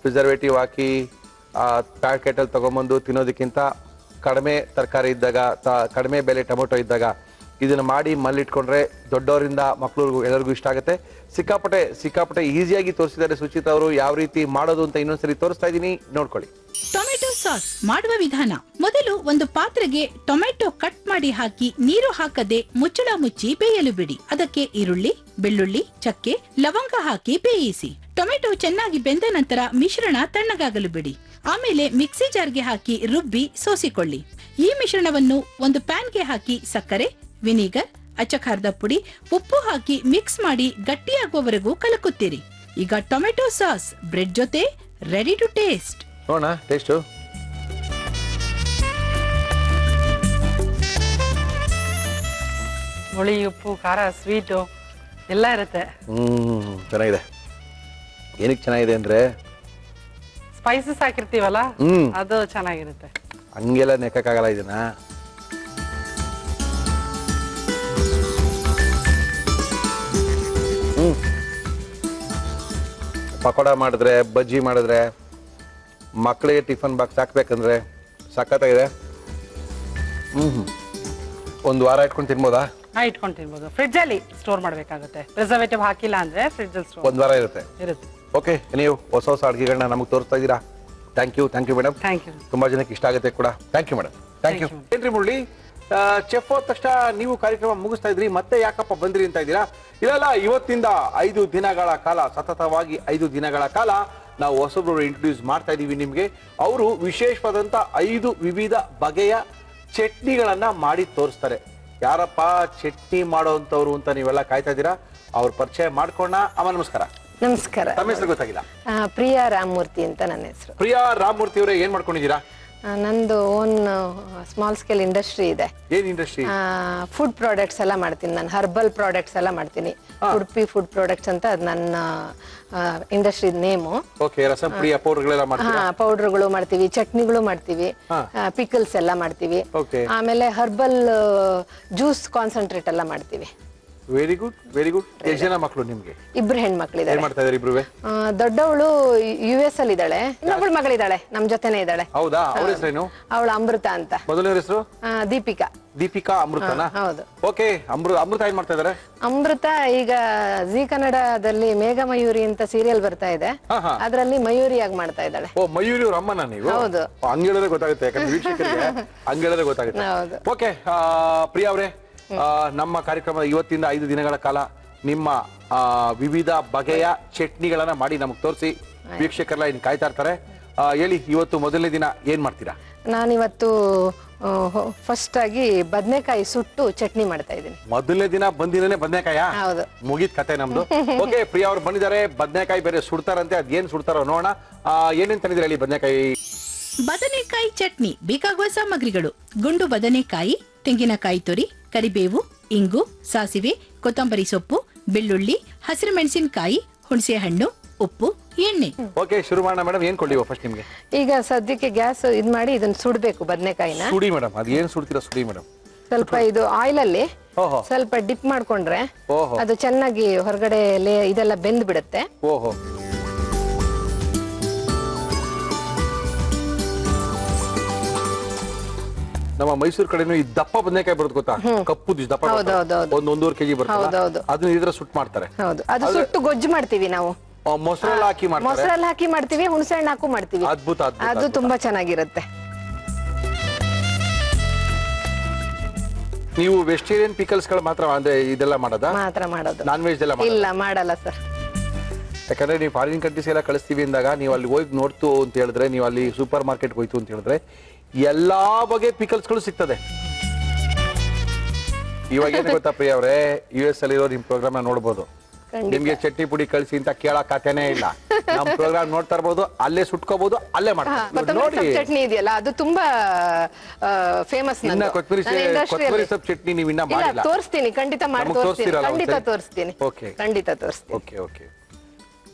ಪ್ರಿಸರ್ವೇಟಿವ್ ಹಾಕಿ ಪ್ಯಾಕೆಟ್ ಅಲ್ಲಿ ತಗೊಂಬಂದು ತಿನ್ನೋದಕ್ಕಿಂತ ಕಡಿಮೆ ತರಕಾರಿ ಇದ್ದಾಗ, ಕಡಿಮೆ ಬೆಲೆ ಟೊಮೆಟೊ ಇದ್ದಾಗ ಇದನ್ನ ಮಾಡಿ ಮಲ್ಲಿಟ್ಕೊಂಡ್ರೆ ದೊಡ್ಡವರಿಂದ ಮಕ್ಕಳಿಗೂ ಎಲ್ಲರಿಗೂ ಇಷ್ಟ ಆಗುತ್ತೆ. ಸಿಕ್ಕಾಪಟ್ಟೆ ಈಸಿಯಾಗಿ ತೋರಿಸಿದ್ದಾರೆ ಸುಚಿತಾ ಅವರು. ಯಾವ ರೀತಿ ಮಾಡೋದು ಅಂತ ಇನ್ನೊಂದ್ಸರಿ ತೋರಿಸ್ತಾ ಇದೀನಿ, ನೋಡ್ಕೊಳ್ಳಿ. ಟೊಮೆಟೊ ಸಾಸ್ ಮಾಡುವ ವಿಧಾನ: ಮೊದಲು ಒಂದು ಪಾತ್ರೆಗೆ ಟೊಮೆಟೊ ಕಟ್ ಮಾಡಿ ಹಾಕಿ ನೀರು ಹಾಕದೆ ಮುಚ್ಚಳ ಮುಚ್ಚಿ ಬೇಯಲು ಬಿಡಿ. ಅದಕ್ಕೆ ಈರುಳ್ಳಿ, ಬೆಳ್ಳುಳ್ಳಿ, ಚಕ್ಕೆ, ಲವಂಗ ಹಾಕಿ ಬೇಯಿಸಿ. ಟೊಮೆಟೊ ಚೆನ್ನಾಗಿ ಬೆಂದ ನಂತರ ಮಿಶ್ರಣ ತಣ್ಣಗಾಗಲು ಬಿಡಿ. ಆಮೇಲೆ ಮಿಕ್ಸಿ ಜಾರ್ಗೆ ಹಾಕಿ ರುಬ್ಬಿ ಸೋಸಿಕೊಳ್ಳಿ. ಈ ಮಿಶ್ರಣವನ್ನು ಒಂದು ಪ್ಯಾನ್ಗೆ ಹಾಕಿ ಸಕ್ಕರೆ, ವಿನಿಗರ್, ಅಚ್ಚಖಾರದ ಪುಡಿ, ಉಪ್ಪು ಹಾಕಿ ಮಿಕ್ಸ್ ಮಾಡಿ ಗಟ್ಟಿಯಾಗುವವರೆಗೂ ಕಲಕುತ್ತೀರಿ. ಈಗ ಟೊಮೆಟೊ ಸಾಸ್ ಬ್ರೆಡ್ ಜೊತೆ ರೆಡಿ ಟು ಟೇಸ್ಟ್. ನೋಡೋಣ ಟೇಸ್ಟು. ಹುಳಿ, ಉಪ್ಪು, ಖಾರ, ಸ್ವೀಟು ಎಲ್ಲ ಇರುತ್ತೆ. ಚೆನ್ನಾಗಿದೆ. ಏನಕ್ಕೆ ಚೆನ್ನಾಗಿದೆ ಅಂದ್ರೆ ಸ್ಪೈಸಸ್ ಹಾಕಿರ್ತೀವಲ್ಲ, ಅದು ಚೆನ್ನಾಗಿರುತ್ತೆ. ಹಂಗೆಲ್ಲ ನೆಕ್ಕಾಗಲ್ಲ ಇದನ್ನ. ಪಕೋಡ ಮಾಡಿದ್ರೆ, ಬಜ್ಜಿ ಮಾಡಿದ್ರೆ, ಮಕ್ಕಳಿಗೆ ಟಿಫನ್ ಬಾಕ್ಸ್ ಹಾಕ್ಬೇಕಂದ್ರೆ ಸಖತ್ತಾಗಿದೆ. ಒಂದು ವಾರ ಇಟ್ಕೊಂಡು ತಿನ್ಬೋದಾ? ಇಟ್ಕೊಂಡು ತಿನ್ಬೋದು. ಫ್ರಿಡ್ಜ್ ಅಲ್ಲಿ ಸ್ಟೋರ್ ಮಾಡ್ಬೇಕಾಗುತ್ತೆ. ಪ್ರಿಸರ್ವೇಟಿವ್ ಹಾಕಿಲ್ಲ ಅಂದ್ರೆ ಫ್ರಿಡ್ಜ್ ಅಲ್ಲಿ ಸ್ಟೋರ್ ಒಂದ್ ವಾರ ಇರುತ್ತೆ. ಓಕೆ, ನೀವು ಹೊಸ ಅಡುಗೆಗಳನ್ನ ನಮಗೆ ತೋರಿಸ್ತಾ ಇದ್ದೀರಾ. Thank you madam. Thank you. ತುಂಬಾ ಜನಕ್ಕೆ ಇಷ್ಟ ಆಗುತ್ತೆ ಕೂಡ. Thank you madam. Thank you. ಏನ್ರಿ ಮುರಳಿ, ಚೆಫ್ ಹೋದ ತಕ್ಷಣ ನೀವು ಕಾರ್ಯಕ್ರಮ ಮುಗಿಸ್ತಾ ಇದ್ರಿ, ಮತ್ತೆ ಯಾಕಪ್ಪ ಬಂದ್ರಿ ಅಂತ ಇದ್ದೀರಾ? ಇಲ್ಲ, ಇವತ್ತಿಂದ 5 ದಿನಗಳ ಕಾಲ, ಸತತವಾಗಿ 5 ದಿನಗಳ ಕಾಲ ನಾವು ಹೊಸಬ್ರು ಇಂಟ್ರೊಡ್ಯೂಸ್ ಮಾಡ್ತಾ ಇದೀವಿ ನಿಮ್ಗೆ. ಅವರು ವಿಶೇಷವಾದಂತ 5 ವಿವಿಧ ಬಗೆಯ ಚಟ್ನಿಗಳನ್ನ ಮಾಡಿ ತೋರಿಸ್ತಾರೆ. ಯಾರಪ್ಪ ಚಟ್ನಿ ಮಾಡೋಂಥವ್ರು ಅಂತ ನೀವೆಲ್ಲ ಕಾಯ್ತಾ ಇದ್ದೀರಾ. ಅವ್ರ ಪರಿಚಯ ಮಾಡ್ಕೊಂಡ. ಅಮ್ಮ ನಮಸ್ಕಾರ. ನಮಸ್ಕಾರ. ತಮ್ಮ ಹೆಸರು ಗೊತ್ತಾಗಿಲ್ಲ? ಪ್ರಿಯಾ ರಾಮಮೂರ್ತಿ ಅಂತ ನನ್ನ ಹೆಸರು. ಪ್ರಿಯಾ ರಾಮಮೂರ್ತಿ ಅವರೇ, ಏನ್ ಮಾಡ್ಕೊಂಡಿದ್ದೀರಾ? ನಂದು ಓನ್ ಸ್ಮಾಲ್ ಸ್ಕೇಲ್ ಇಂಡಸ್ಟ್ರಿ ಇದೆ. ಏನ್ ಇಂಡಸ್ಟ್ರಿ? ಫುಡ್ ಪ್ರಾಡಕ್ಟ್ಸ್ ಎಲ್ಲ ಮಾಡ್ತೀನಿ ನಾನು. ಹರ್ಬಲ್ ಪ್ರಾಡಕ್ಟ್ಸ್ ಎಲ್ಲ ಮಾಡ್ತೀನಿ. ಉಡುಪಿ ಫುಡ್ ಪ್ರಾಡಕ್ಟ್ಸ್ ಅಂತ ಅದು ನನ್ನ industry name. Okay, Rasam Priya ಪೌಡರ್ಗಳೆಲ್ಲ ಮಾಡ್ತೀರಾ? ಪೌಡರ್ಗಳು ಮಾಡ್ತೀವಿ, ಚಟ್ನಿಗಳು ಮಾಡ್ತೀವಿ, ಪಿಕಲ್ಸ್ ಎಲ್ಲ ಮಾಡ್ತೀವಿ. ಆಮೇಲೆ ಹರ್ಬಲ್ ಜ್ಯೂಸ್ ಕಾನ್ಸಂಟ್ರೇಟ್ ಎಲ್ಲ ಮಾಡ್ತೀವಿ. Very good, very good. ಎಷ್ಟು ಜನ ಮಕ್ಕಳು ನಿಮ್ಗೆ? 2 ಹೆಣ್ಮಕ್ಳಿದ್ದಾರೆ. ಏನ್ ಮಾಡ್ತಾ ಇದಾರೆ ಇಬ್ರು? ದೊಡ್ಡವಳು US ಅಲ್ಲಿ ಇದ್ದಾಳೆ, ಇನ್ನೊಬ್ಬಳು ಮಗಳಿದ್ದಾಳೆ ನಮ್ ಜೊತೆನೆ ಇದ್ದಾಳೆ. ಹೌದಾ? ಅವ್ರ ಹೆಸರೇನು? ಅವಳು ಅಮೃತ ಅಂತ. ಮೊದಲನೇ ಹೆಸರು? ದೀಪಿಕಾ. ದೀಪಿಕಾ ಅಮೃತನಾ? ಹೌದು. ಓಕೆ, ಅಮೃತ ಏನ್ ಮಾಡ್ತಾ ಇದಾರೆ? ಅಮೃತ ಈಗ ಜಿ ಕನ್ನಡದಲ್ಲಿ ಮೇಘ ಮಯೂರಿ ಅಂತ ಸೀರಿಯಲ್ ಬರ್ತಾ ಇದೆ, ಅದರಲ್ಲಿ ಮಯೂರಿಯಾಗಿ ಮಾಡ್ತಾ ಇದ್ದಾಳೆ. ಓ, ಮಯೂರಿ ಅವ್ರ ಅಮ್ಮನ ನೀವು? ಹೌದು. ಹಂಗೇಳಿದ್ರೆ ಗೊತ್ತಾಗುತ್ತೆ, ಯಾಕಂದ್ರೆ ವೀಕ್ಷಕರಿಗೆ ಹಂಗೇಳಿದ್ರೆ ಗೊತ್ತಾಗುತ್ತೆ. ಓಕೆ, ಪ್ರಿಯಾ ಅವರೇ, ನಮ್ಮ ಕಾರ್ಯಕ್ರಮದ ಇವತ್ತಿಂದ 5 ದಿನಗಳ ಕಾಲ ನಿಮ್ಮ ವಿವಿಧ ಬಗೆಯ ಚಟ್ನಿಗಳನ್ನ ಮಾಡಿ ನಮಗ್ ತೋರಿಸಿ ವೀಕ್ಷಕರೆಲ್ಲ ಇನ್ ಕಾಯ್ತಾ ಇರ್ತಾರೆ. ಹೇಳಿ, ಇವತ್ತು ಮೊದಲನೇ ದಿನ ಏನ್ ಮಾಡ್ತೀರಾ? ನಾನಿವತ್ತು ಫಸ್ಟ್ ಆಗಿ ಬದನೆಕಾಯಿ ಸುಟ್ಟು ಚಟ್ನಿ ಮಾಡ್ತಾ ಇದ್ದೀನಿ. ಮೊದಲನೇ ದಿನ ಬಂದಿನೇ ಬದನೆಕಾಯ? ಹೌದು. ಮುಗಿದ ಕತೆ ನಮ್ದು. ಓಕೆ, ಪ್ರಿಯಾ ಅವ್ರು ಬಂದಿದ್ದಾರೆ. ಬದನೆಕಾಯಿ ಬೇರೆ ಸುಡ್ತಾರಂತೆ, ಅದೇನ್ ಸುಡ್ತಾರೋ ನೋಡೋಣ. ಏನೇನ್ ತಂದಿದ್ರೆ ಹೇಳಿ. ಬದನೆಕಾಯಿ ಚಟ್ನಿ ಬೇಕಾಗುವ ಸಾಮಗ್ರಿಗಳು: ಗುಂಡು ಬದನೆಕಾಯಿ, ತೆಂಗಿನಕಾಯಿ ತುರಿ, ಕರಿಬೇವು, ಇಂಗು, ಸಾಸಿವೆ, ಕೊತ್ತಂಬರಿ ಸೊಪ್ಪು, ಬೆಳ್ಳುಳ್ಳಿ, ಹಸಿರು ಮೆಣಸಿನಕಾಯಿ, ಹುಣಸೆ ಹಣ್ಣು, ಉಪ್ಪು, ಎಣ್ಣೆ. ಓಕೆ, ಶುರು ಮಾಡೋಣ ಮೇಡಮ್. ಏನ್ ಕೊಡ್ಲಿ ಫಸ್ಟ್ ನಿಮ್ಗೆ? ಈಗ ಸದ್ಯಕ್ಕೆ ಗ್ಯಾಸ್ ಇದ್ ಮಾಡಿ ಇದನ್ನ ಸುಡ್ಬೇಕು ಬದನೆಕಾಯಿನ. ಸುಡಿ ಮೇಡಮ್. ಅದ್ ಏನ್ ಸುಡ್ತೀರಾ? ಸುಡಿ ಮೇಡಮ್. ಸ್ವಲ್ಪ ಇದು ಆಯಿಲ್ ಅಲ್ಲಿ ಸ್ವಲ್ಪ ಡಿಪ್ ಮಾಡ್ಕೊಂಡ್ರೆ ಅದು ಚೆನ್ನಾಗಿ ಹೊರಗಡೆ ಇದೆಲ್ಲ ಬೆಂದ್ ಬಿಡುತ್ತೆ. ನಮ್ಮ ಮೈಸೂರು ಕಡೆನೂ ಈ ದಪ್ಪ ಬದನೆಕಾಯಿ ಬರುತ್ತೆ ಗೊತ್ತಾ, ಕಪ್ಪು ದಪ್ಪ ಒಂದೂವರೆ ಕೆಜಿ ಬರುತ್ತೆ, ಅದನ್ನ ಇದ್ರ ಸುಟ್ಟು ಮಾಡ್ತಾರೆ. ಹೌದು, ಅದು ಸುಟ್ಟು ಗೊಜ್ಜು ಮಾಡ್ತೀವಿ ನಾವು. ಮೊಸರಲ್ಲಿ ಹಾಕಿ ಮಾಡ್ತಾರೆ, ಮೊಸರಲ್ಲಿ ಹಾಕಿ ಮಾಡ್ತೀವಿ, ಹುಣಸೆ ಹಣ್ಣು ಹಾಕು ಮಾಡ್ತೀವಿ. ಅದ್ಭುತ, ಅದು ತುಂಬಾ ಚೆನ್ನಾಗಿರುತ್ತೆ. ನೀವು ವೆಜಿಟೇರಿಯನ್ ಪಿಕಲ್ಸ್ ಗಳು ಮಾತ್ರ ಅಂದ್ರೆ ಇದೆಲ್ಲ ಮಾಡೋದಾ? ಮಾತ್ರ ಮಾಡೋದು, ನಾನ್ ವೆಜ್ ಎಲ್ಲ ಇಲ್ಲ ಮಾಡಲ್ಲ ಸರ್. ಯಾಕಂದ್ರೆ ನೀವು ಫಾರಿನ್ ಕಂಟ್ರೀಸ್ ಎಲ್ಲ ಕಳಿಸ್ತೀವಿ ಅಂದಾಗ ನೀವು ಅಲ್ಲಿ ಹೋಗಿ ನೋಡ್ತು ಅಂತ ಹೇಳಿದ್ರೆ, ನೀವು ಅಲ್ಲಿ ಸೂಪರ್ ಮಾರ್ಕೆಟ್ ಹೋಯ್ತು ಅಂತ ಹೇಳಿದ್ರೆ ಎಲ್ಲಾ ಬಗೆ ಪಿಕಲ್ಸ್ ಗಳು ಸಿಗ್ತದೆ. ಇವಾಗ ಏನು ಗೊತ್ತಾ ಪ್ರಿಯ ಅವರೇ, US ಅಲ್ಲಿರೋ ನಿಮ್ ಪ್ರೋಗ್ರಾಮ್ ನೋಡ್ಬೋದು. ನಿಮ್ಗೆ ಚಟ್ನಿ ಪುಡಿ ಕಳಿಸಿ ಅಂತ ಕೇಳೋ ಕಥೆನೇ ಇಲ್ಲ. ನಮ್ ಪ್ರೋಗ್ರಾಮ್ ನೋಡ್ತಾ ಇರ್ಬೋದು, ಅಲ್ಲೇ ಸುಟ್ಕೋಬಹುದು, ಅಲ್ಲೇ ಮಾಡ್ತಾರೆ ನೋಡಿ. ಚಟ್ನಿ ಇದೆಯಲ್ಲ ಅದು ತುಂಬಾ ಫೇಮಸ್. ಕೊತ್ತಂಬರಿ ಸೊಪ್ಪು ಚಟ್ನಿ ನೀವು ಇನ್ನ ಮಾಡಿಲ್ಲ. ತೋರಿಸ್ತೀನಿ, ಖಂಡಿತ ಮಾಡಿ ತೋರಿಸ್ತೀನಿ, ಖಂಡಿತ ತೋರಿಸ್ತೀನಿ, ಖಂಡಿತ ತೋರಿಸ್ತೀನಿ. Okay okay.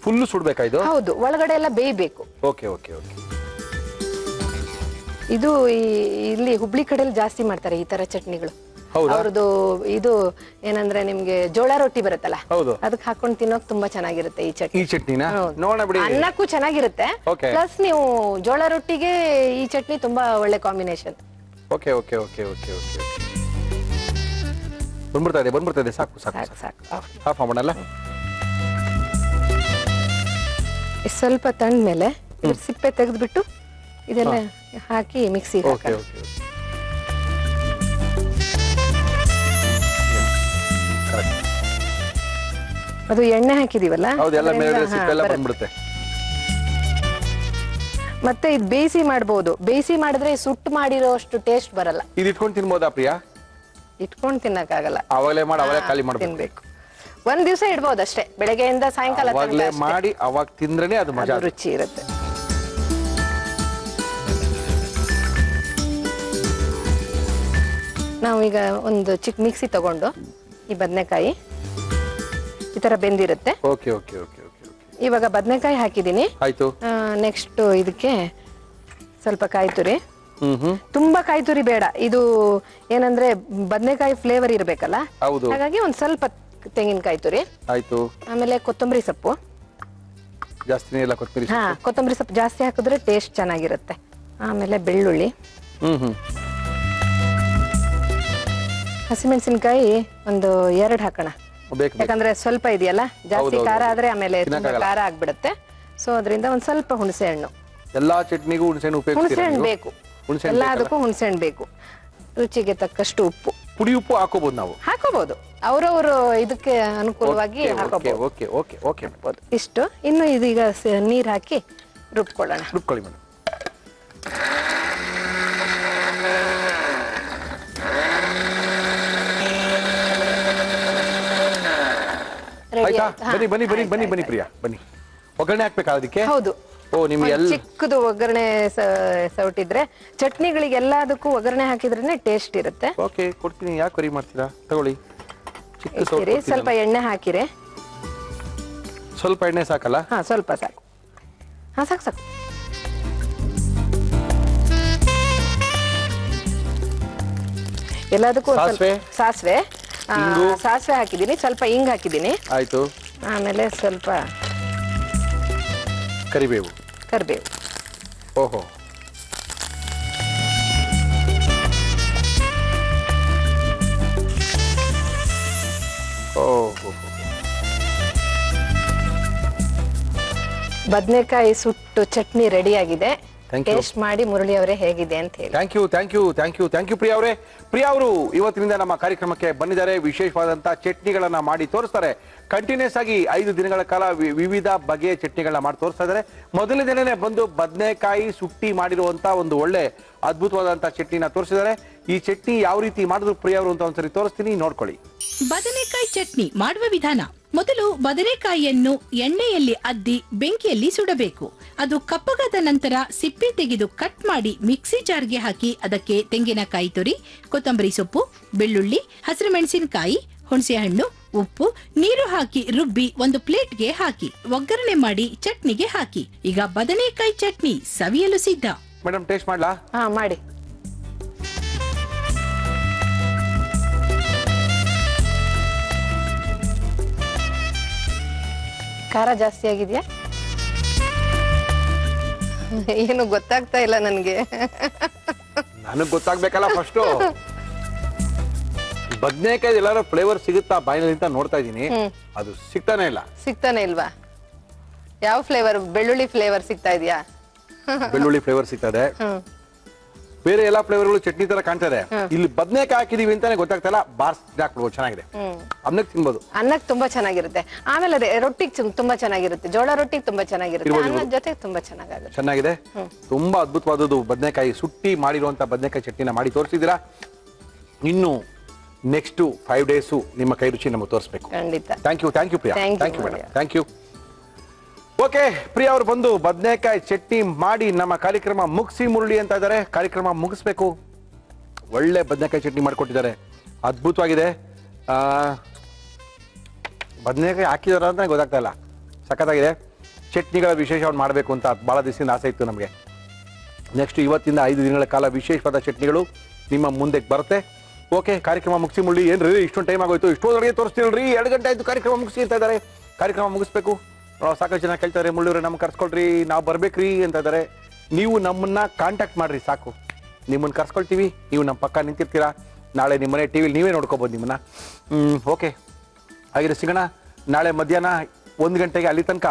ಫುಲ್ ಸುಡ್ಬೇಕಾ ಇದು? ಹೌದು, ಒಳಗಡೆ ಎಲ್ಲ ಬೇಯಬೇಕು. Okay okay okay. ಇದು ಇಲ್ಲಿ ಹುಬ್ಳಿ ಕಡೆಯಲ್ಲಿ ಜಾಸ್ತಿ ಮಾಡ್ತಾರೆ ಈ ತರ ಚಟ್ನಿಗಳು. ಅವ್ರದ್ದು ಇದು ಏನಂದ್ರೆ ನಿಮ್ಗೆ ಜೋಳ ರೊಟ್ಟಿ ಬರುತ್ತಲ್ಲ, ಅದಕ್ಕೆ ಹಾಕೊಂಡು ತಿನ್ನೋಕ್ ತುಂಬಾ ಚೆನ್ನಾಗಿರುತ್ತೆ ಈ ಚಟ್ನಿ. ಈ ಚಟ್ನಿನ ನೋಡಬಿಡಿ, ಅನ್ನಕ್ಕೂ ಚೆನ್ನಾಗಿರುತ್ತೆ. ಪ್ಲಸ್ ನೀವು ಜೋಳ ರೊಟ್ಟಿಗೆ ಈ ಚಟ್ನಿ ತುಂಬಾ ಒಳ್ಳೆ combination. Okay okay okay okay okay. ಬಂದ್ಬಿಡ್ತಾ ಇದೆ, ಸಾಕು ಸಾಕು ಸಾಕು. ಹಾಫ್ ಮಾಡೋಣ. ಸ್ವಲ್ಪ ತಣ್ಣಮೇಲೆ ಸಿಪ್ಪೆ ತೆಗೆದ್ಬಿಟ್ಟು ಇದೆಲ್ಲ ಹಾಕಿ ಮಿಕ್ಸಿ. ಅದು ಎಣ್ಣೆ ಹಾಕಿದೀವಲ್ಲ, ಮತ್ತೆ ಇದು ಬೇಯಿಸಿ ಮಾಡಬಹುದು. ಬೇಯಿಸಿ ಮಾಡಿದ್ರೆ ಸುಟ್ಟು ಮಾಡಿರೋ ಅಷ್ಟು ಟೇಸ್ಟ್ ಬರಲ್ಲ. ಇದು ಇಟ್ಕೊಂಡು ತಿನ್ಬೋದಾ ಪ್ರಿಯಾ? ಇಟ್ಕೊಂಡು ತಿನ್ನಕ್ಕಾಗಲ್ಲ, ಅವಾಗಲೇ ಮಾಡಿ ಅವಾಗಲೇ ಖಾಲಿ ಮಾಡಿ ತಿನ್ಬೇಕು. ಒಂದ್ ದಿವಸ ಇಡ್ಬೋದು ಅಷ್ಟೇ, ಬೆಳಗ್ಗೆಯಿಂದ ಸಾಯಂಕಾಲ ಮಾಡಿ ಅವಾಗ ತಿಂದ್ರೇನೆ ಅದು ಮಜಾ, ರುಚಿ ಇರುತ್ತೆ. ನಾವೀಗ ಒಂದು ಚಿಕ್ಕ ಮಿಕ್ಸಿ ತಗೊಂಡು ಈ ಬದನೆಕಾಯಿ ಈ ತರ ಬೆಂದಿರುತ್ತೆ. Okay okay okay okay. ಇವಾಗ ಬದನೆಕಾಯಿ ಹಾಕಿದೀನಿ. ಆಯ್ತು. ನೆಕ್ಸ್ಟ್ ಇದಕ್ಕೆ ಸ್ವಲ್ಪ ಕಾಯಿ ತುರಿ. ತುಂಬಾ ಕಾಯಿ ತುರಿ ಬೇಡ, ಇದು ಏನಂದ್ರೆ ಬದನೆಕಾಯಿ ಫ್ಲೇವರ್ ಇರ್ಬೇಕಲ್ಲ, ಹಾಗಾಗಿ ಒಂದ್ ಸ್ವಲ್ಪ ತೆಂಗಿನಕಾಯಿ ತುರಿ. ಆಯ್ತು. ಆಮೇಲೆ ಕೊತ್ತಂಬರಿ ಸೊಪ್ಪು ಜಾಸ್ತಿನೇ ಇಲ್ಲ, ಕೊತ್ತಂಬರಿ ಸೊಪ್ಪು ಜಾಸ್ತಿ ಹಾಕಿದ್ರೆ ಟೇಸ್ಟ್ ಚೆನ್ನಾಗಿರುತ್ತೆ. ಆಮೇಲೆ ಬೆಳ್ಳುಳ್ಳಿ, ಹಸಿಮೆಣಸಿನಕಾಯಿ ಒಂದು 2 ಹಾಕೋಣ, ಯಾಕಂದ್ರೆ ಸ್ವಲ್ಪ ಇದೆಯಲ್ಲ, ಜಾಸ್ತಿ ಖಾರ ಆದ್ರೆ ಆಮೇಲೆ ತುಂಬಾ ಖಾರ ಆಗ್ಬಿಡುತ್ತೆ. ಸೊ ಅದರಿಂದ ಒಂದ್ ಸ್ವಲ್ಪ ಹುಣಸೆ ಹಣ್ಣು. ಎಲ್ಲಾ ಚಟ್ನಿಗೂ ಹುಣಸೆ ಹಣ್ಣು ಬೇಕು, ಎಲ್ಲದಕ್ಕೂ ಹುಣಸೆ ಹಣ್ಣು ಬೇಕು. ರುಚಿಗೆ ತಕ್ಕಷ್ಟು ಉಪ್ಪು, ಪುಡಿ ಉಪ್ಪು ಹಾಕೋಬಹುದು, ನಾವು ಹಾಕೋಬಹುದು, ಅವರವರು ಇದಕ್ಕೆ ಅನುಕೂಲವಾಗಿ ಹಾಕೋಬಹುದು. ಇಷ್ಟು. ಇನ್ನು ಇದೀಗ ನೀರ್ ಹಾಕಿ ರುಬ್ಕೊಳ್ಳೋಣ. ರುಬ್ಕೊಳ್ಳಿ ಮೇಡಮ್. ಬನ್ನಿ ಬನ್ನಿ ಬನ್ನಿ ಬನ್ನಿ ಬನ್ನಿ ಪ್ರಿಯಾ, ಬನ್ನಿ. ಒಗ್ಗರಣೆ ಹಾಕ್ಬೇಕಾ ಅದಕ್ಕೆ? ಹೌದು. ಓ, ನಿಮ್ಗೆ ಚಿಕ್ಕದು ಒಗ್ಗರಣೆ ಸೌಟಿದ್ರೆ ಚಟ್ನಿಗಳಿಗೆ ಎಲ್ಲದಕ್ಕೂ ಒಗ್ಗರಣೆ ಹಾಕಿದ್ರೇನೆ ಟೇಸ್ಟ್ ಇರುತ್ತೆ. ಓಕೆ, ಕೊಡ್ತೀನಿ. ಯಾಕೆ ವರಿ ಮಾಡ್ತೀರಾ? ತಗೊಳ್ಳಿ. ಸ್ವಲ್ಪ ಎಣ್ಣೆ ಹಾಕಿರೆ. ಸ್ವಲ್ಪ ಎಣ್ಣೆ ಸಾಕಲ್ಲ? ಹಾ, ಸ್ವಲ್ಪ ಸಾಕು. ಹಾ, ಸಾಕು ಸಾಕು. ಎಲ್ಲದಕ್ಕೂ ಸಾಸಿವೆ ಹಾಕಿದೀನಿ, ಸ್ವಲ್ಪ ಹಿಂಗ್ ಹಾಕಿದೀನಿ. ಆಯ್ತು. ಆಮೇಲೆ ಸ್ವಲ್ಪ ಕರಿಬೇವು. ಓಹೋ. ಬದನೆಕಾಯಿ ಸುಟ್ಟು ಚಟ್ನಿ ರೆಡಿ ಆಗಿದೆ. ಟೇಸ್ಟ್ ಮಾಡಿ ಮುರಳಿ ಅವರೇ ಹೇಗಿದೆ ಅಂತ ಹೇಳಿ. ಥ್ಯಾಂಕ್ ಯು ಪ್ರಿಯಾ ಅವರೇ. ಪ್ರಿಯಾ ಅವರು ಇವತ್ತಿನಿಂದ ನಮ್ಮ ಕಾರ್ಯಕ್ರಮಕ್ಕೆ ಬಂದಿದ್ದಾರೆ. ವಿಶೇಷವಾದಂತಹ ಚಟ್ನಿಗಳನ್ನ ಮಾಡಿ ತೋರಿಸ್ತಾರೆ. ಕಂಟಿನ್ಯೂಸ್ ಆಗಿ 5 ದಿನಗಳ ಕಾಲ ವಿವಿಧ ಬಗೆಯ ಚಟ್ನಿಗಳನ್ನ ಮಾಡಿ ತೋರಿಸ್ತಾ ಇದ್ದಾರೆ. ಮೊದಲನೇ ದಿನನೇ ಬಂದು ಬದನೆಕಾಯಿ ಸುಟ್ಟಿ ಮಾಡಿರುವಂತ ಒಂದು ಒಳ್ಳೆ ಅದ್ಭುತವಾದಂತಹ ಚಟ್ನಿನ ತೋರಿಸಿದ್ದಾರೆ. ಈ ಚಟ್ನಿ ಯಾವ ರೀತಿ ಮಾಡಿದ್ರು ಪ್ರಿಯಾ ಅವರು ಅಂತ ಒಂದ್ಸರಿ ತೋರಿಸ್ತೀನಿ, ನೋಡ್ಕೊಳ್ಳಿ. ಬದನೆಕಾಯಿ ಚಟ್ನಿ ಮಾಡುವ ವಿಧಾನ: ಮೊದಲು ಬದನೆಕಾಯಿಯನ್ನು ಎಣ್ಣೆಯಲ್ಲಿ ಅದ್ದಿ ಬೆಂಕಿಯಲ್ಲಿ ಸುಡಬೇಕು. ಅದು ಕಪ್ಪಗಾದ ನಂತರ ಸಿಪ್ಪೆ ತೆಗೆದು ಕಟ್ ಮಾಡಿ ಮಿಕ್ಸಿ ಜಾರ್ಗೆ ಹಾಕಿ ಅದಕ್ಕೆ ತೆಂಗಿನಕಾಯಿ ತುರಿ, ಕೊತ್ತಂಬರಿ ಸೊಪ್ಪು, ಬೆಳ್ಳುಳ್ಳಿ, ಹಸಿರುಮೆಣಸಿನಕಾಯಿ, ಹುಣಸೆಹಣ್ಣು, ಉಪ್ಪು, ನೀರು ಹಾಕಿ ರುಬ್ಬಿ ಒಂದು ಪ್ಲೇಟ್ಗೆ ಹಾಕಿ ಒಗ್ಗರಣೆ ಮಾಡಿ ಚಟ್ನಿಗೆ ಹಾಕಿ. ಈಗ ಬದನೆಕಾಯಿ ಚಟ್ನಿ ಸವಿಯಲು ಸಿದ್ಧ. ಮೇಡಮ್, ಟೇಸ್ಟ್ ಮಾಡ್ಲಾ? ಹಾ, ಮಾಡಿ. ಖಾರ ಜಾಸ್ತಿ ಆಗಿದ್ಯಾ? ಏನು ಗೊತ್ತಾಗ್ತಾ ಇಲ್ಲ ನನಗೆ. ನನಗ್ ಗೊತ್ತಾಗ್ಬೇಕಲ್ಲ ಫಸ್ಟ್. ಬದ್ನೇಕಾಯಿ ಎಲ್ಲಾರು ಫ್ಲೇವರ್ ಸಿಗುತ್ತಾ ಬಾಯಿನಲ್ಲಿ ಅಂತ ನೋಡ್ತಾ ಇದೀನಿ, ಅದು ಸಿಗ್ತಾನೆ ಇಲ್ಲ. ಸಿಗ್ತಾನೆ ಇಲ್ವಾ? ಯಾವ ಫ್ಲೇವರ್? ಬೆಳ್ಳುಳ್ಳಿ ಫ್ಲೇವರ್ ಸಿಗ್ತಾ ಇದೆಯಾ? ಬೆಳ್ಳುಳ್ಳಿ ಫ್ಲೇವರ್ ಸಿಗ್ತದೆ, ಬೇರೆ ಎಲ್ಲಾ ಫ್ಲೇವರ್ಗಳು ಚಟ್ನಿ ತರ ಕಾಣ್ತಾ ಇದೆ. ಇಲ್ಲಿ ಬದ್ನೇಕಾಯಿ ಹಾಕಿದೀವಿ ಅಂತಾನೆ ಗೊತ್ತಾಗ್ತಾ ಇಲ್ಲ. ಬಾರ್ಸ್ ಹಾಕ್ಬಿಡ್ಬೋದು, ಚೆನ್ನಾಗಿದೆ. ಅನ್ನಕ್ಕೆ ತಿನ್ಬೋದು. ಅನ್ನಕ್ಕೆ ತುಂಬಾ ಚೆನ್ನಾಗಿರುತ್ತೆ. ಆಮೇಲೆ ರೊಟ್ಟಿಗೆ ತುಂಬಾ ಚೆನ್ನಾಗಿರುತ್ತೆ. ಜೋಳ ರೊಟ್ಟಿಗೆ ತುಂಬಾ ಚೆನ್ನಾಗಿರುತ್ತೆ. ಅನ್ನದ ಜೊತೆ ತುಂಬಾ ಚೆನ್ನಾಗುತ್ತೆ. ಚೆನ್ನಾಗಿದೆ. ತುಂಬಾ ಅದ್ಭುತವಾದದ್ದು ಬದ್ನೇಕಾಯಿ ಸುಟ್ಟಿ ಮಾಡಿರುವಂತ ಬದ್ನೇಕಾಯಿ ಚಟ್ನಿನ ಮಾಡಿ ತೋರಿಸಿದೀರಾ. ಇನ್ನು ನೆಕ್ಸ್ಟ್ 5 days ನಿಮ್ಮ ಕೈ ರುಚಿ ನಮಗೆ ತೋರಿಸ್ಬೇಕು. ಖಂಡಿತ. Thank you Priya. Thank you madam. Thank you. Okay, Priya ಅವರು ಬಂದು ಬದ್ನೇಕಾಯಿ ಚಟ್ನಿ ಮಾಡಿ ನಮ್ಮ ಕಾರ್ಯಕ್ರಮ ಮುಗಿಸಿ ಮುರುಳಿ ಅಂತ ಇದ್ದಾರೆ. ಕಾರ್ಯಕ್ರಮ ಮುಗಿಸ್ಬೇಕು. ಒಳ್ಳೆ ಬದ್ನೇಕಾಯಿ ಚಟ್ನಿ ಮಾಡಿಕೊಟ್ಟಿದ್ದಾರೆ, ಅದ್ಭುತವಾಗಿದೆ. ಬದ್ನೇಕಾಯಿ ಹಾಕಿದಾರ ಅಂತ ಗೊತ್ತಾಗ್ತಾ ಇಲ್ಲ, ಸಖತ್ತಾಗಿದೆ. ಚಟ್ನಿಗಳ ವಿಶೇಷವನ್ನು ಮಾಡಬೇಕು ಅಂತ ಬಹಳ ದಿವಸದಿಂದ ಆಸೆ ಇತ್ತು ನಮಗೆ. ನೆಕ್ಸ್ಟ್ ಇವತ್ತಿಂದ 5 ದಿನಗಳ ಕಾಲ ವಿಶೇಷವಾದ ಚಟ್ನಿಗಳು ನಿಮ್ಮ ಮುಂದೆ ಬರುತ್ತೆ. ಓಕೆ, ಕಾರ್ಯಕ್ರಮ ಮುಗಿಸಿ ಮುಳ್ಳಿ. ಏನ್ರಿ ಇಷ್ಟೊಂದು ಟೈಮ್ ಆಗೋಯ್ತು, ಇಷ್ಟೊಂದೊಳಗೆ ತೋರಿಸ್ತೀಲ್ರಿ, 2 ಗಂಟೆ ಆಯ್ತು ಕಾರ್ಯಕ್ರಮ ಮುಗಿಸಿ ಅಂತ ಇದ್ದಾರೆ. ಕಾರ್ಯಕ್ರಮ ಮುಗಿಸ್ಬೇಕು. ಸಾಕಷ್ಟು ಜನ ಕೇಳ್ತಾರೆ, ಮುಳ್ಳಿಯವ್ರೆ ನಮ್ಗೆ ಕರ್ಸ್ಕೊಳ್ರಿ, ನಾವು ಬರ್ಬೇಕ್ರಿ ಅಂತ ಇದ್ದಾರೆ. ನೀವು ನಮ್ಮನ್ನ ಕಾಂಟ್ಯಾಕ್ಟ್ ಮಾಡ್ರಿ ಸಾಕು, ನಿಮ್ಮನ್ನ ಕರ್ಸ್ಕೊಳ್ತೀವಿ, ನೀವು ನಮ್ಮ ಪಕ್ಕ ನಿಂತಿರ್ತೀರಾ. ನಾಳೆ ನಿಮ್ಮನೆ ಟಿವಿಲಿ ನೀವೇ ನೋಡ್ಕೋಬೋದು ನಿಮ್ಮನ್ನ. ಓಕೆ, ಹಾಗಿದ್ರೆ ಸಿಗೋಣ ನಾಳೆ ಮಧ್ಯಾಹ್ನ 1 ಗಂಟೆಗೆ. ಅಲ್ಲಿ ತನಕ